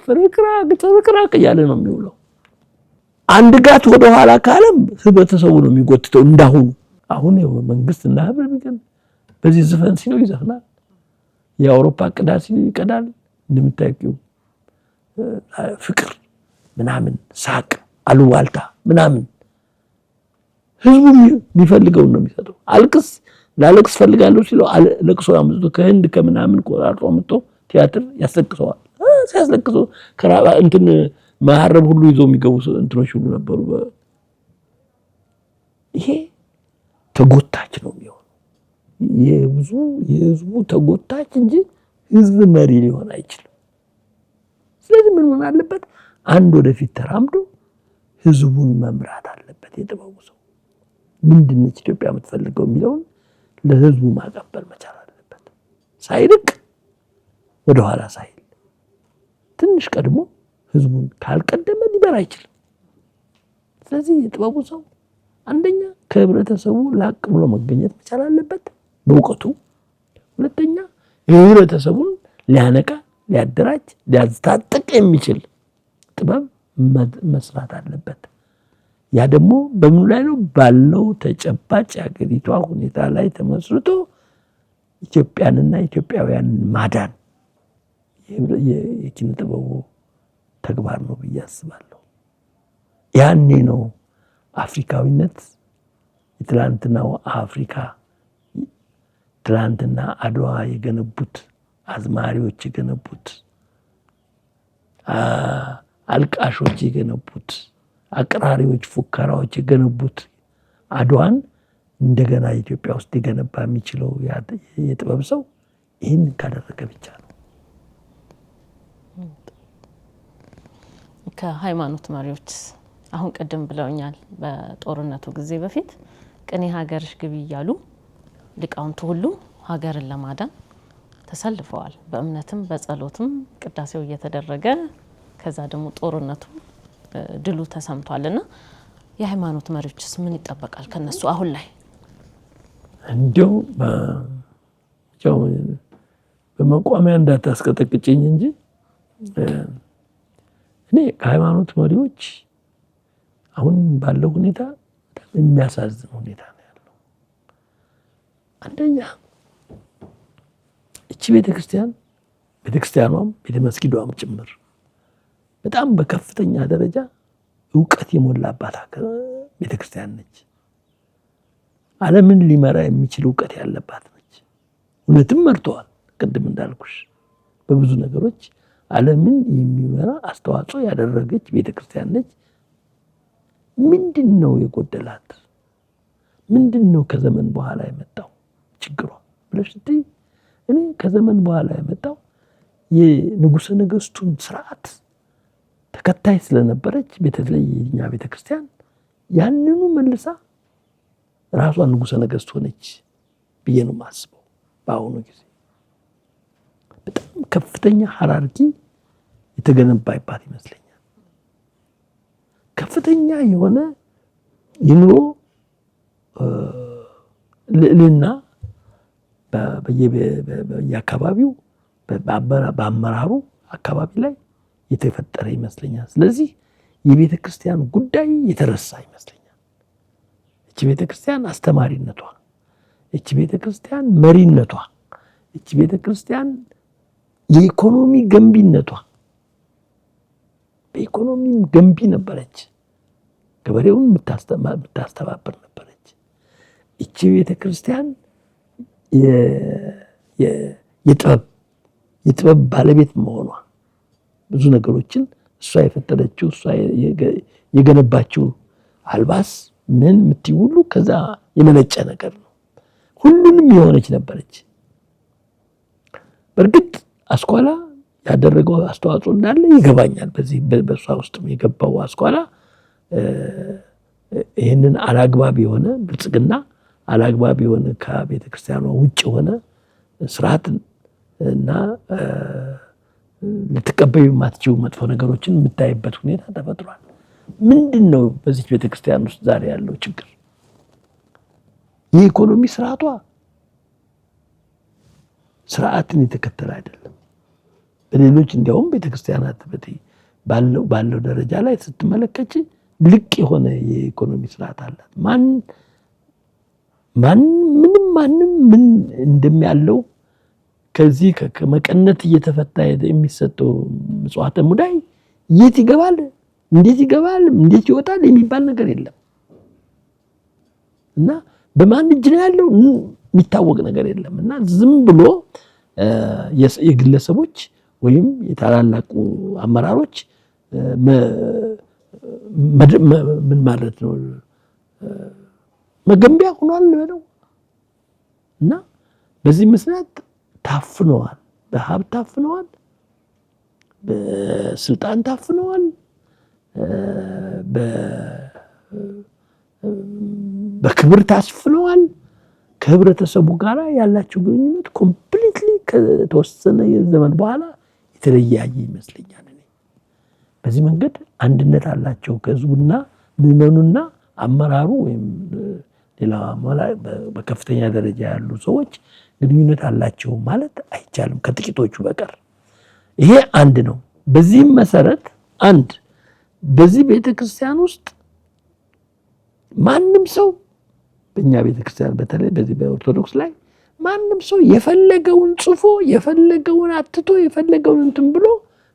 ፍርክራክ እያለ ነው የሚውለው። አንድ ጋት ወደ ኋላ ካለም ህብረተሰቡ ነው የሚጎትተው። አሁን መንግስትና ህብረ ቢገን በዚህ ዘፈን ሲለው ይዘፍናል። የአውሮፓ ቅዳሴ ይቀዳል። እንደምታውቂው ፍቅር ምናምን ሳቅ አሉባልታ ምናምን ህዝቡ የሚፈልገው ነው የሚሰጠው። ላለቅስ ፈልጋለሁ ሲለው ለቅሶ አምጥቶ ከህንድ ከምናምን ቆራርጦ አምጥቶ ቲያትር ያስለቅሰዋል። ሲያስለቅሰው ከራባ መሐረብ ሁሉ ይዘው የሚገቡ እንትኖች ሁሉ ነበሩ። ይሄ ተጎታች ነው የሚሆነው። የህዝቡ ተጎታች እንጂ ህዝብ መሪ ሊሆን አይችልም። ስለዚህ ምን ሆነ አለበት? አንድ ወደፊት ተራምዶ ህዝቡን መምራት አለበት። የጥበቡ ሰው ምንድነች ኢትዮጵያ የምትፈልገው የሚለውን ለህዝቡ ማቀበል መቻል አለበት። ሳይርቅ ወደኋላ ሳይል ትንሽ ቀድሞ ህዝቡን ካልቀደመ ሊበራ አይችልም። ስለዚህ የጥበቡ ሰው አንደኛ ከህብረተሰቡ ላቅ ብሎ መገኘት መቻል አለበት በእውቀቱ። ሁለተኛ ህብረተሰቡን ሊያነቃ፣ ሊያደራጅ፣ ሊያስታጥቅ የሚችል ጥበብ መስራት አለበት። ያ ደግሞ በምን ላይ ነው? ባለው ተጨባጭ የሀገሪቷ ሁኔታ ላይ ተመስርቶ ኢትዮጵያንና ኢትዮጵያውያንን ማዳን የኪነ ጥበቡ ተግባር ነው ብዬ አስባለሁ። ያኔ ነው አፍሪካዊነት የትላንትናው አፍሪካ ትላንትና አድዋ የገነቡት አዝማሪዎች የገነቡት አልቃሾች የገነቡት አቅራሪዎች ፉከራዎች የገነቡት አድዋን እንደገና ኢትዮጵያ ውስጥ ሊገነባ የሚችለው የጥበብ ሰው ይህን ካደረገ ብቻ ነው። ከሃይማኖት መሪዎች አሁን ቅድም ብለውኛል። በጦርነቱ ጊዜ በፊት ቅኔ ሀገርሽ ግቢ እያሉ ሊቃውንቱ ሁሉ ሀገርን ለማዳን ተሰልፈዋል። በእምነትም በጸሎትም ቅዳሴው እየተደረገ ከዛ ደግሞ ጦርነቱ ድሉ ተሰምቷልና የሃይማኖት መሪዎችስ ምን ይጠበቃል ከነሱ አሁን ላይ? እንዲያው በመቋሚያ እንዳታስቀጠቅጭኝ እንጂ እኔ ከሃይማኖት መሪዎች አሁን ባለው ሁኔታ በጣም የሚያሳዝን ሁኔታ ነው ያለው። አንደኛ ቤተክርስቲያኗም ቤተመስጊዷም ጭምር በጣም በከፍተኛ ደረጃ ዕውቀት የሞላባት ቤተክርስቲያን ነች። ዓለምን ሊመራ የሚችል ዕውቀት ያለባት ነች። እውነትም መርተዋል። ቅድም እንዳልኩሽ በብዙ ነገሮች ዓለምን የሚመራ አስተዋጽኦ ያደረገች ቤተክርስቲያን ነች። ምንድነው የጎደላት? ምንድነው ከዘመን በኋላ የመጣው ችግሯ ብለሽ ስትይ እኔ ከዘመን በኋላ የመጣው የንጉሠ ነገሥቱን ስርዓት ተከታይ ስለነበረች በተለይኛ ቤተክርስቲያን ያንኑ መልሳ ራሷን ንጉሠ ነገሥት ሆነች ብዬ ነው የማስበው። በአሁኑ ጊዜ በጣም ከፍተኛ ሃራርኪ የተገነባባት ይመስለኛል። ከፍተኛ የሆነ የኑሮ ልዕልና በየአካባቢው በአመራሩ አካባቢ ላይ የተፈጠረ ይመስለኛል። ስለዚህ የቤተ ክርስቲያን ጉዳይ የተረሳ ይመስለኛል። እቺ ቤተ ክርስቲያን አስተማሪነቷ፣ እቺ ቤተ ክርስቲያን መሪነቷ፣ እቺ ቤተ ክርስቲያን የኢኮኖሚ ገንቢነቷ፣ በኢኮኖሚም ገንቢ ነበረች። ገበሬውን የምታስተባብር ነበረች። እቺ ቤተ ክርስቲያን የጥበብ ባለቤት መሆኗ ብዙ ነገሮችን እሷ የፈጠረችው እሷ የገነባችው አልባስ ምን የምትይ ሁሉ ከዛ የመነጨ ነገር ነው። ሁሉንም የሆነች ነበረች። በእርግጥ አስኳላ ያደረገው አስተዋጽኦ እንዳለ ይገባኛል። በዚህ በእሷ ውስጥም የገባው አስኳላ ይህንን አላግባብ የሆነ ብልጽግና አላግባብ የሆነ ከቤተ ክርስቲያኗ ውጭ የሆነ ስርዓት እና ልትቀበዩ የማትችው መጥፎ ነገሮችን የምታይበት ሁኔታ ተፈጥሯል። ምንድነው በዚህ ቤተ ክርስቲያን ውስጥ ዛሬ ያለው ችግር? የኢኮኖሚ ስርዓቷ ስርዓትን የተከተለ አይደለም። በሌሎች እንዲያውም ቤተ ክርስቲያናት ባለው ደረጃ ላይ ስትመለከች ልቅ የሆነ የኢኮኖሚ ስርዓት አላት። ማንም ምን እንደሚያለው ከዚህ ከመቀነት እየተፈታ የሚሰጠው ምጽዋተ ሙዳይ የት ይገባል፣ እንዴት ይገባል፣ እንዴት ይወጣል የሚባል ነገር የለም እና በማን እጅ ነው ያለው የሚታወቅ ነገር የለም እና ዝም ብሎ የግለሰቦች ወይም የታላላቁ አመራሮች ምን ማለት ነው መገንቢያ ሆኗል ነው እና በዚህ ምክንያት ታፍነዋል። በሀብት ታፍነዋል፣ በስልጣን ታፍነዋል፣ በክብር ታፍነዋል። ከህብረተሰቡ ጋር ያላቸው ግንኙነት ኮምፕሊትሊ ከተወሰነ ዘመን በኋላ የተለያየ ይመስለኛል። በዚህ መንገድ አንድነት አላቸው ከህዝቡና ምዕመኑና አመራሩ ወይም ሌላ በከፍተኛ ደረጃ ያሉ ሰዎች ግንኙነት አላቸው ማለት አይቻልም ከጥቂቶቹ በቀር። ይሄ አንድ ነው። በዚህም መሰረት በዚህ ቤተክርስቲያን ውስጥ ማንም ሰው በእኛ ቤተክርስቲያን በተለይ በዚህ በኦርቶዶክስ ላይ ማንም ሰው የፈለገውን ጽፎ የፈለገውን አትቶ የፈለገውን እንትን ብሎ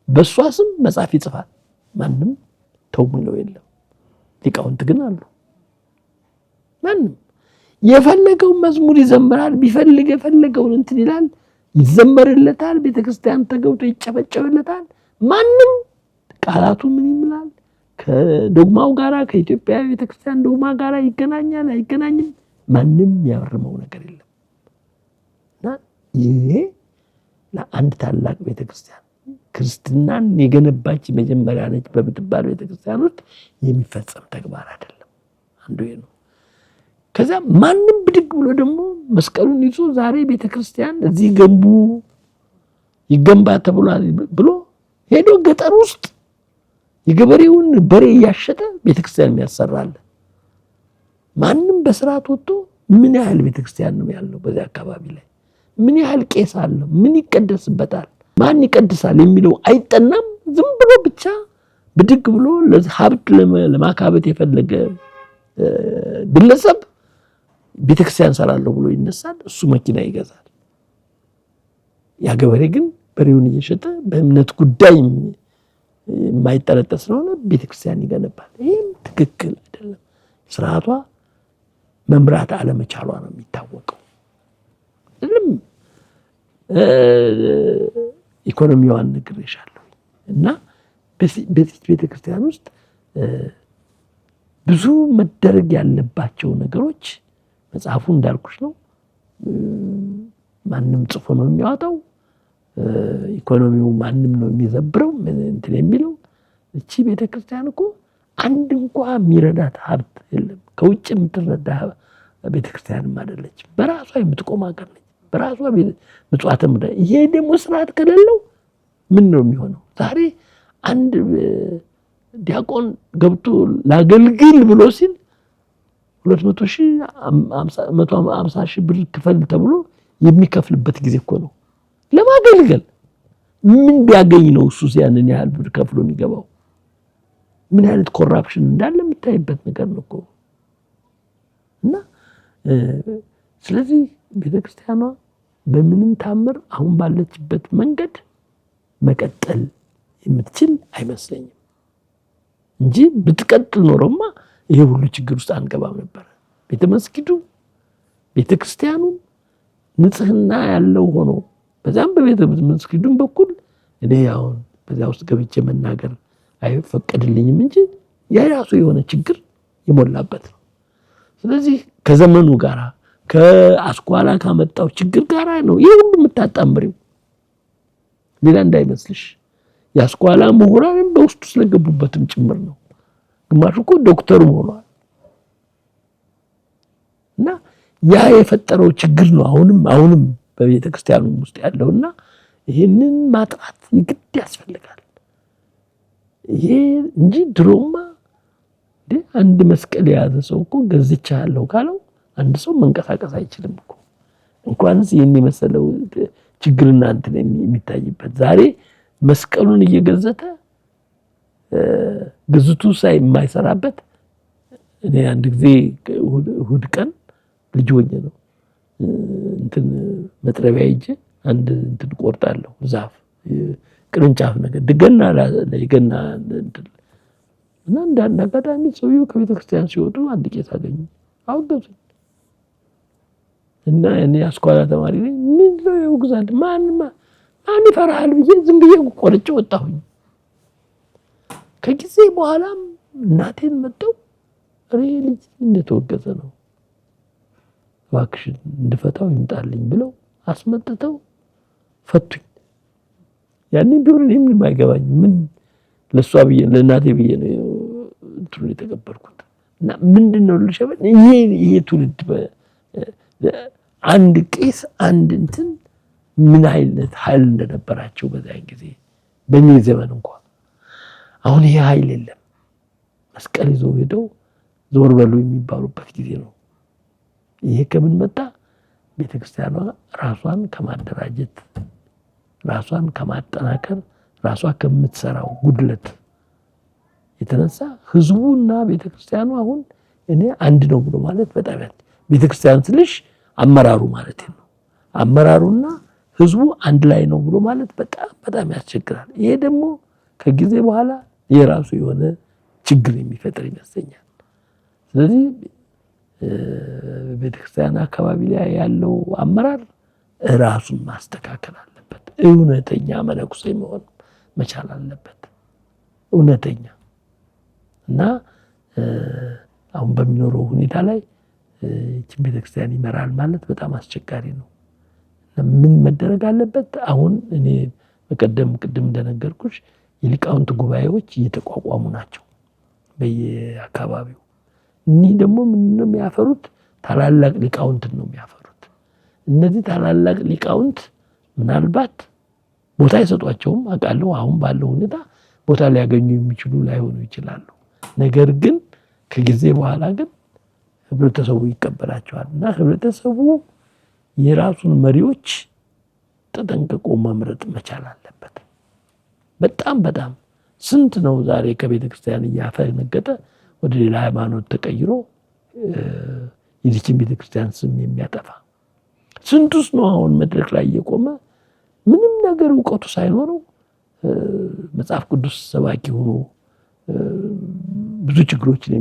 በሷ ስም መጽሐፍ ይጽፋል። ማንም ተው የሚለው የለም። ሊቃውንት ግን አሉ። ማንም የፈለገውን መዝሙር ይዘምራል፣ ቢፈልግ የፈለገውን እንትን ይላል፣ ይዘመርለታል፣ ቤተክርስቲያን ተገብቶ ይጨበጨብለታል። ማንም ቃላቱ ምን ይምላል ከዶግማው ጋራ ከኢትዮጵያ ቤተክርስቲያን ዶግማ ጋራ ይገናኛል አይገናኝም፣ ማንም ያወርመው ነገር የለም እና ይሄ ለአንድ ታላቅ ቤተክርስቲያን ክርስትናን የገነባች መጀመሪያ ነች በምትባል ቤተክርስቲያን ውስጥ የሚፈጸም ተግባር አይደለም። አንዱ ይሄ ነው። ከዛ ማንም ብድግ ብሎ ደግሞ መስቀሉን ይዞ ዛሬ ቤተክርስቲያን እዚህ ገንቡ ይገንባ ተብሏል ብሎ ሄዶ ገጠር ውስጥ የገበሬውን በሬ እያሸጠ ቤተክርስቲያን የሚያሰራል። ማንም በስርዓት ወጥቶ ምን ያህል ቤተክርስቲያን ነው ያለው በዚህ አካባቢ ላይ ምን ያህል ቄስ አለው፣ ምን ይቀደስበታል፣ ማን ይቀድሳል የሚለው አይጠናም። ዝም ብሎ ብቻ ብድግ ብሎ ለሀብት ለማካበት የፈለገ ግለሰብ ቤተክርስቲያን ሰራለሁ ብሎ ይነሳል። እሱ መኪና ይገዛል። ያ ገበሬ ግን በሬውን እየሸጠ በእምነት ጉዳይ የማይጠረጠር ስለሆነ ቤተክርስቲያን ይገነባል። ይህም ትክክል አይደለም። ስርዓቷ መምራት አለመቻሏ ነው የሚታወቀው። ኢኮኖሚዋን ነግሬሻለሁ። እና በዚህ ቤተክርስቲያን ውስጥ ብዙ መደረግ ያለባቸው ነገሮች መጽሐፉ እንዳልኩሽ ነው። ማንም ጽፎ ነው የሚያወጣው። ኢኮኖሚው ማንም ነው የሚዘብረው እንትን የሚለው። እቺ ቤተክርስቲያን እኮ አንድ እንኳን የሚረዳት ሀብት የለም። ከውጭ የምትረዳ ቤተክርስቲያንም አይደለች። በራሷ የምትቆም ሀገር ነች። በራሷ ምጽዋተ ምድር። ይሄ ደግሞ ስርዓት ከሌለው ምን ነው የሚሆነው? ዛሬ አንድ ዲያቆን ገብቶ ላገልግል ብሎ ሲል 200,000 150,000 ብር ክፈል ተብሎ የሚከፍልበት ጊዜ እኮ ነው ለማገልገል። ምን ቢያገኝ ነው እሱ ያንን ያህል ብር ከፍሎ የሚገባው? ምን አይነት ኮራፕሽን እንዳለ የምታይበት ነገር ነው እኮ። እና ስለዚህ ቤተክርስቲያኗ በምንም ታምር አሁን ባለችበት መንገድ መቀጠል የምትችል አይመስለኝም እንጂ ብትቀጥል ኖሮማ ይሄ ሁሉ ችግር ውስጥ አንገባም ነበር። ቤተመስጊዱ ቤተክርስቲያኑ ንጽህና ያለው ሆኖ በዛም በቤተመስጊዱም በኩል እኔ አሁን በዛ ውስጥ ገብቼ መናገር አይፈቀድልኝም እንጂ የራሱ የሆነ ችግር የሞላበት ነው። ስለዚህ ከዘመኑ ጋራ ከአስኳላ ካመጣው ችግር ጋራ ነው ይሄ ሁሉ የምታጣምሪው። ሌላ እንዳይመስልሽ የአስኳላ ምሁራንም በውስጡ ስለገቡበትም ጭምር ነው። ግማሹ እኮ ዶክተር ሆኗል። እና ያ የፈጠረው ችግር ነው አሁንም በቤተክርስቲያኑ ውስጥ ያለውና ይሄንን ማጥራት ይግድ ያስፈልጋል። ይሄ እንጂ ድሮማ አንድ መስቀል የያዘ ሰው እኮ ገዝቻለሁ ካለው አንድ ሰው መንቀሳቀስ አይችልም እኮ። እንኳንስ ይሄን የመሰለው ችግርና እንትን የሚታይበት ዛሬ መስቀሉን እየገዘተ ግዝቱ የማይሰራበት። እኔ አንድ ጊዜ እሑድ ቀን ልጅ ሆኜ ነው እንትን መጥረቢያ ይዤ አንድ እንትን ቆርጣለሁ ዛፍ ቅርንጫፍ ነገር ድገና ለይገና እንትን እና አንድ አጋጣሚ ሰውየው ከቤተክርስቲያን ሲወጡ አንድ ቄስ አገኙ። አወገዙኝ እና እኔ አስኳላ ተማሪ ነኝ። ምን ነው ይወግዛል? ማን ይፈራሃል ብዬ ዝም ብዬ ቆርጬ ወጣሁኝ። ከጊዜ በኋላም እናቴን መጥተው ልጅ እንደተወገዘ ነው እባክሽ እንድፈታው ይምጣልኝ ብለው አስመጥተው ፈቱኝ። ያኔ ቢሆን እኔ ምንም አይገባኝም። ምን ለሷ ብዬ ለእናቴ ብዬ ነው እንትኑ የተቀበልኩት። እና ምንድነው ልሸበል ይሄ ትውልድ አንድ ቄስ አንድ እንትን ምን አይነት ኃይል እንደነበራቸው በዛን ጊዜ በእኔ ዘመን እንኳን አሁን ይሄ ኃይል የለም። መስቀል ይዘው ሄደው ዞር በሉ የሚባሉበት ጊዜ ነው። ይሄ ከምን መጣ? ቤተክርስቲያኗ ራሷን ከማደራጀት ራሷን ከማጠናከር ራሷ ከምትሰራው ጉድለት የተነሳ ህዝቡና ቤተክርስቲያኑ አሁን እኔ አንድ ነው ብሎ ማለት በጣም ቤተክርስቲያን ስልሽ አመራሩ ማለት ነው። አመራሩና ህዝቡ አንድ ላይ ነው ብሎ ማለት በጣም ያስቸግራል። ይሄ ደግሞ ከጊዜ በኋላ የራሱ የሆነ ችግር የሚፈጥር ይመስለኛል። ስለዚህ ቤተክርስቲያን አካባቢ ላይ ያለው አመራር ራሱን ማስተካከል አለበት። እውነተኛ መነኩሴ መሆን መቻል አለበት። እውነተኛ እና አሁን በሚኖረው ሁኔታ ላይ እቺ ቤተክርስቲያን ይመራል ማለት በጣም አስቸጋሪ ነው። ምን መደረግ አለበት? አሁን እኔ ቅድም እንደነገርኩሽ የሊቃውንት ጉባኤዎች እየተቋቋሙ ናቸው በየአካባቢው። እኒህ ደግሞ ምንድነው የሚያፈሩት? ታላላቅ ሊቃውንት ነው የሚያፈሩት። እነዚህ ታላላቅ ሊቃውንት ምናልባት ቦታ አይሰጧቸውም አውቃለሁ። አሁን ባለው ሁኔታ ቦታ ሊያገኙ የሚችሉ ላይሆኑ ይችላሉ። ነገር ግን ከጊዜ በኋላ ግን ህብረተሰቡ ይቀበላቸዋል እና ህብረተሰቡ የራሱን መሪዎች ተጠንቅቆ መምረጥ መቻል አለበት። በጣም ስንት ነው ዛሬ ከቤተ ክርስቲያን እያፈነገጠ ወደ ሌላ ሃይማኖት ተቀይሮ የዚችን ቤተ ክርስቲያን ስም የሚያጠፋ? ስንቱስ ነው አሁን መድረክ ላይ እየቆመ ምንም ነገር እውቀቱ ሳይኖረው መጽሐፍ ቅዱስ ሰባኪ ሆኖ ብዙ ችግሮችን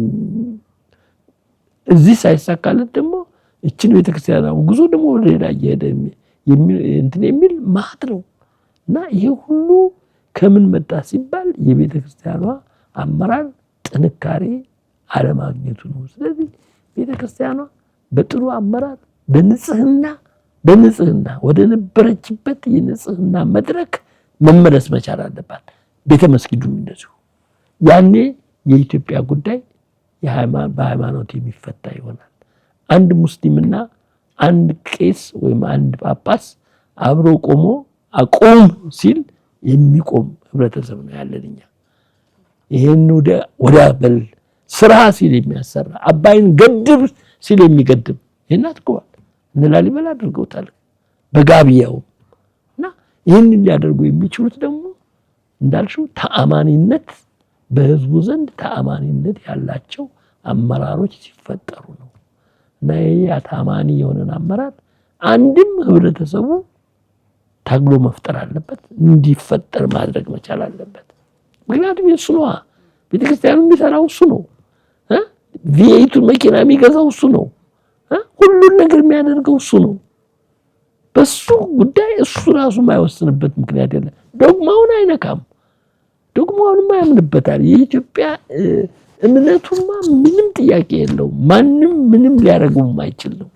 እዚህ ሳይሳካለት ደግሞ እችን ቤተክርስቲያን ጉዞ ደግሞ ወደ ሌላ እየሄደ የሚል ማህት ነው። እና ይሄ ሁሉ ከምን መጣ ሲባል የቤተክርስቲያኗ አመራር ጥንካሬ አለማግኘቱ ነው። ስለዚህ ቤተክርስቲያኗ በጥሩ አመራር በንጽህና ወደ ነበረችበት የንጽህና መድረክ መመለስ መቻል አለባት። ቤተ መስጊዱም እንደዚሁ ያኔ የኢትዮጵያ ጉዳይ በሃይማኖት የሚፈታ ይሆናል። አንድ ሙስሊምና አንድ ቄስ ወይም አንድ ጳጳስ አብሮ ቆሞ አቆም ሲል የሚቆም ህብረተሰብ ነው ያለን እኛ። ይሄን ወደ በል ስራ ሲል የሚያሰራ አባይን ገድብ ሲል የሚገድብ ይሄን አትቀዋል እነ ላሊበላ አድርገውታል በጋቢያው። እና ይሄን ሊያደርጉ የሚችሉት ደግሞ እንዳልሽው ተአማኒነት በህዝቡ ዘንድ ተአማኒነት ያላቸው አመራሮች ሲፈጠሩ ነው። እና ያ ተአማኒ የሆነን አመራር አንድም ህብረተሰቡ ታግሎ መፍጠር አለበት፣ እንዲፈጠር ማድረግ መቻል አለበት። ምክንያቱም የሱ ነው ቤተክርስቲያኑ የሚሰራው እሱ ነው። ቪኤቱ መኪና የሚገዛው እሱ ነው። ሁሉን ነገር የሚያደርገው እሱ ነው። በሱ ጉዳይ እሱ ራሱ የማይወስንበት ምክንያት የለም። ዶግማውን አይነካም፣ ዶግማውንማ ያምንበታል። የኢትዮጵያ እምነቱማ ምንም ጥያቄ የለውም። ማንም ምንም ሊያደርገው የማይችል ነው።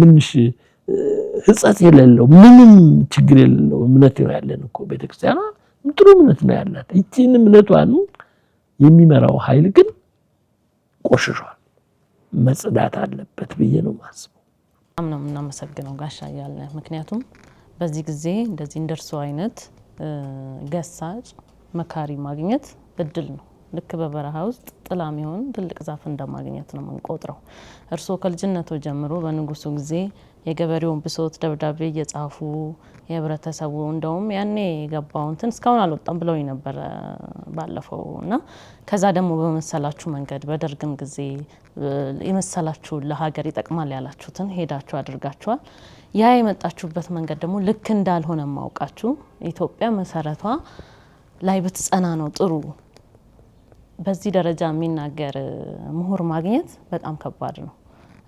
ምንሽ ህጸት የሌለው ምንም ችግር የሌለው እምነት ነው ያለን እኮ ቤተክርስቲያኗ ጥሩ እምነት ነው ያላት። እቺን እምነቷን የሚመራው ኃይል ግን ቆሽሿል፣ መጽዳት አለበት ብዬ ነው ማስበው። በጣም ነው የምናመሰግነው ጋሻ እያልን ምክንያቱም በዚህ ጊዜ እንደዚህ እንደርሱ አይነት ገሳጭ መካሪ ማግኘት እድል ነው። ልክ በበረሃ ውስጥ ጥላ የሚሆን ትልቅ ዛፍ እንደማግኘት ነው የምንቆጥረው። እርስዎ ከልጅነቱ ጀምሮ በንጉሱ ጊዜ የገበሬውን ብሶት ደብዳቤ እየጻፉ የህብረተሰቡ እንደውም ያኔ የገባው እንትን እስካሁን አልወጣም ብለውኝ ነበር ባለፈው። እና ከዛ ደግሞ በመሰላችሁ መንገድ በደርግም ጊዜ የመሰላችሁ ለሀገር ይጠቅማል ያላችሁትን ሄዳችሁ አድርጋችኋል። ያ የመጣችሁበት መንገድ ደግሞ ልክ እንዳልሆነ ማውቃችሁ ኢትዮጵያ መሰረቷ ላይ ብትጸና ነው ጥሩ። በዚህ ደረጃ የሚናገር ምሁር ማግኘት በጣም ከባድ ነው።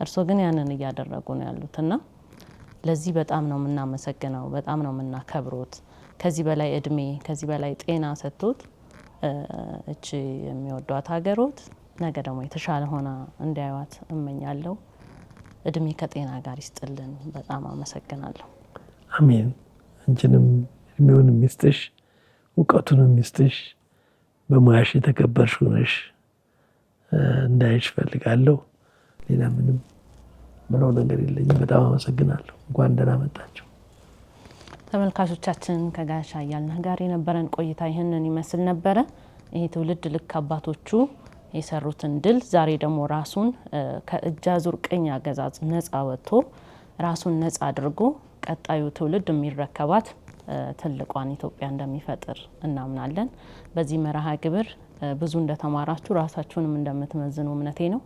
እርስዎ ግን ያንን እያደረጉ ነው ያሉትና ለዚህ በጣም ነው የምናመሰግነው፣ በጣም ነው የምናከብሮት። ከዚህ በላይ እድሜ ከዚህ በላይ ጤና ሰጥቶት እቺ የሚወዷት ሀገሮት ነገ ደግሞ የተሻለ ሆና እንዲያዩት እመኛለሁ። እድሜ ከጤና ጋር ይስጥልን። በጣም አመሰግናለሁ። አሜን። አንቺንም እድሜውንም ይስጥሽ፣ እውቀቱንም ይስጥሽ። በሙያሽ የተከበርሽ ሆነሽ እንዳይሽ ፈልጋለሁ። ሌላ ምንም ምለው ነገር የለኝም። በጣም አመሰግናለሁ። እንኳን ደህና መጣችሁ። ተመልካቾቻችን ከጋሻ እያልነህ ጋር የነበረን ቆይታ ይህንን ይመስል ነበረ። ይሄ ትውልድ ልክ አባቶቹ የሰሩትን ድል ዛሬ ደግሞ ራሱን ከእጅ አዙር ቅኝ አገዛዝ ነፃ ወጥቶ ራሱን ነፃ አድርጎ ቀጣዩ ትውልድ የሚረከባት ትልቋን ኢትዮጵያ እንደሚፈጥር እናምናለን። በዚህ መርሃ ግብር ብዙ እንደተማራችሁ ራሳችሁንም እንደምትመዝኑ እምነቴ ነው።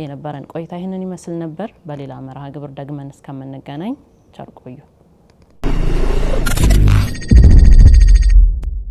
የነበረን ቆይታ ይህንን ይመስል ነበር። በሌላ መርሃ ግብር ደግመን እስከምንገናኝ ቸር ቆዩ።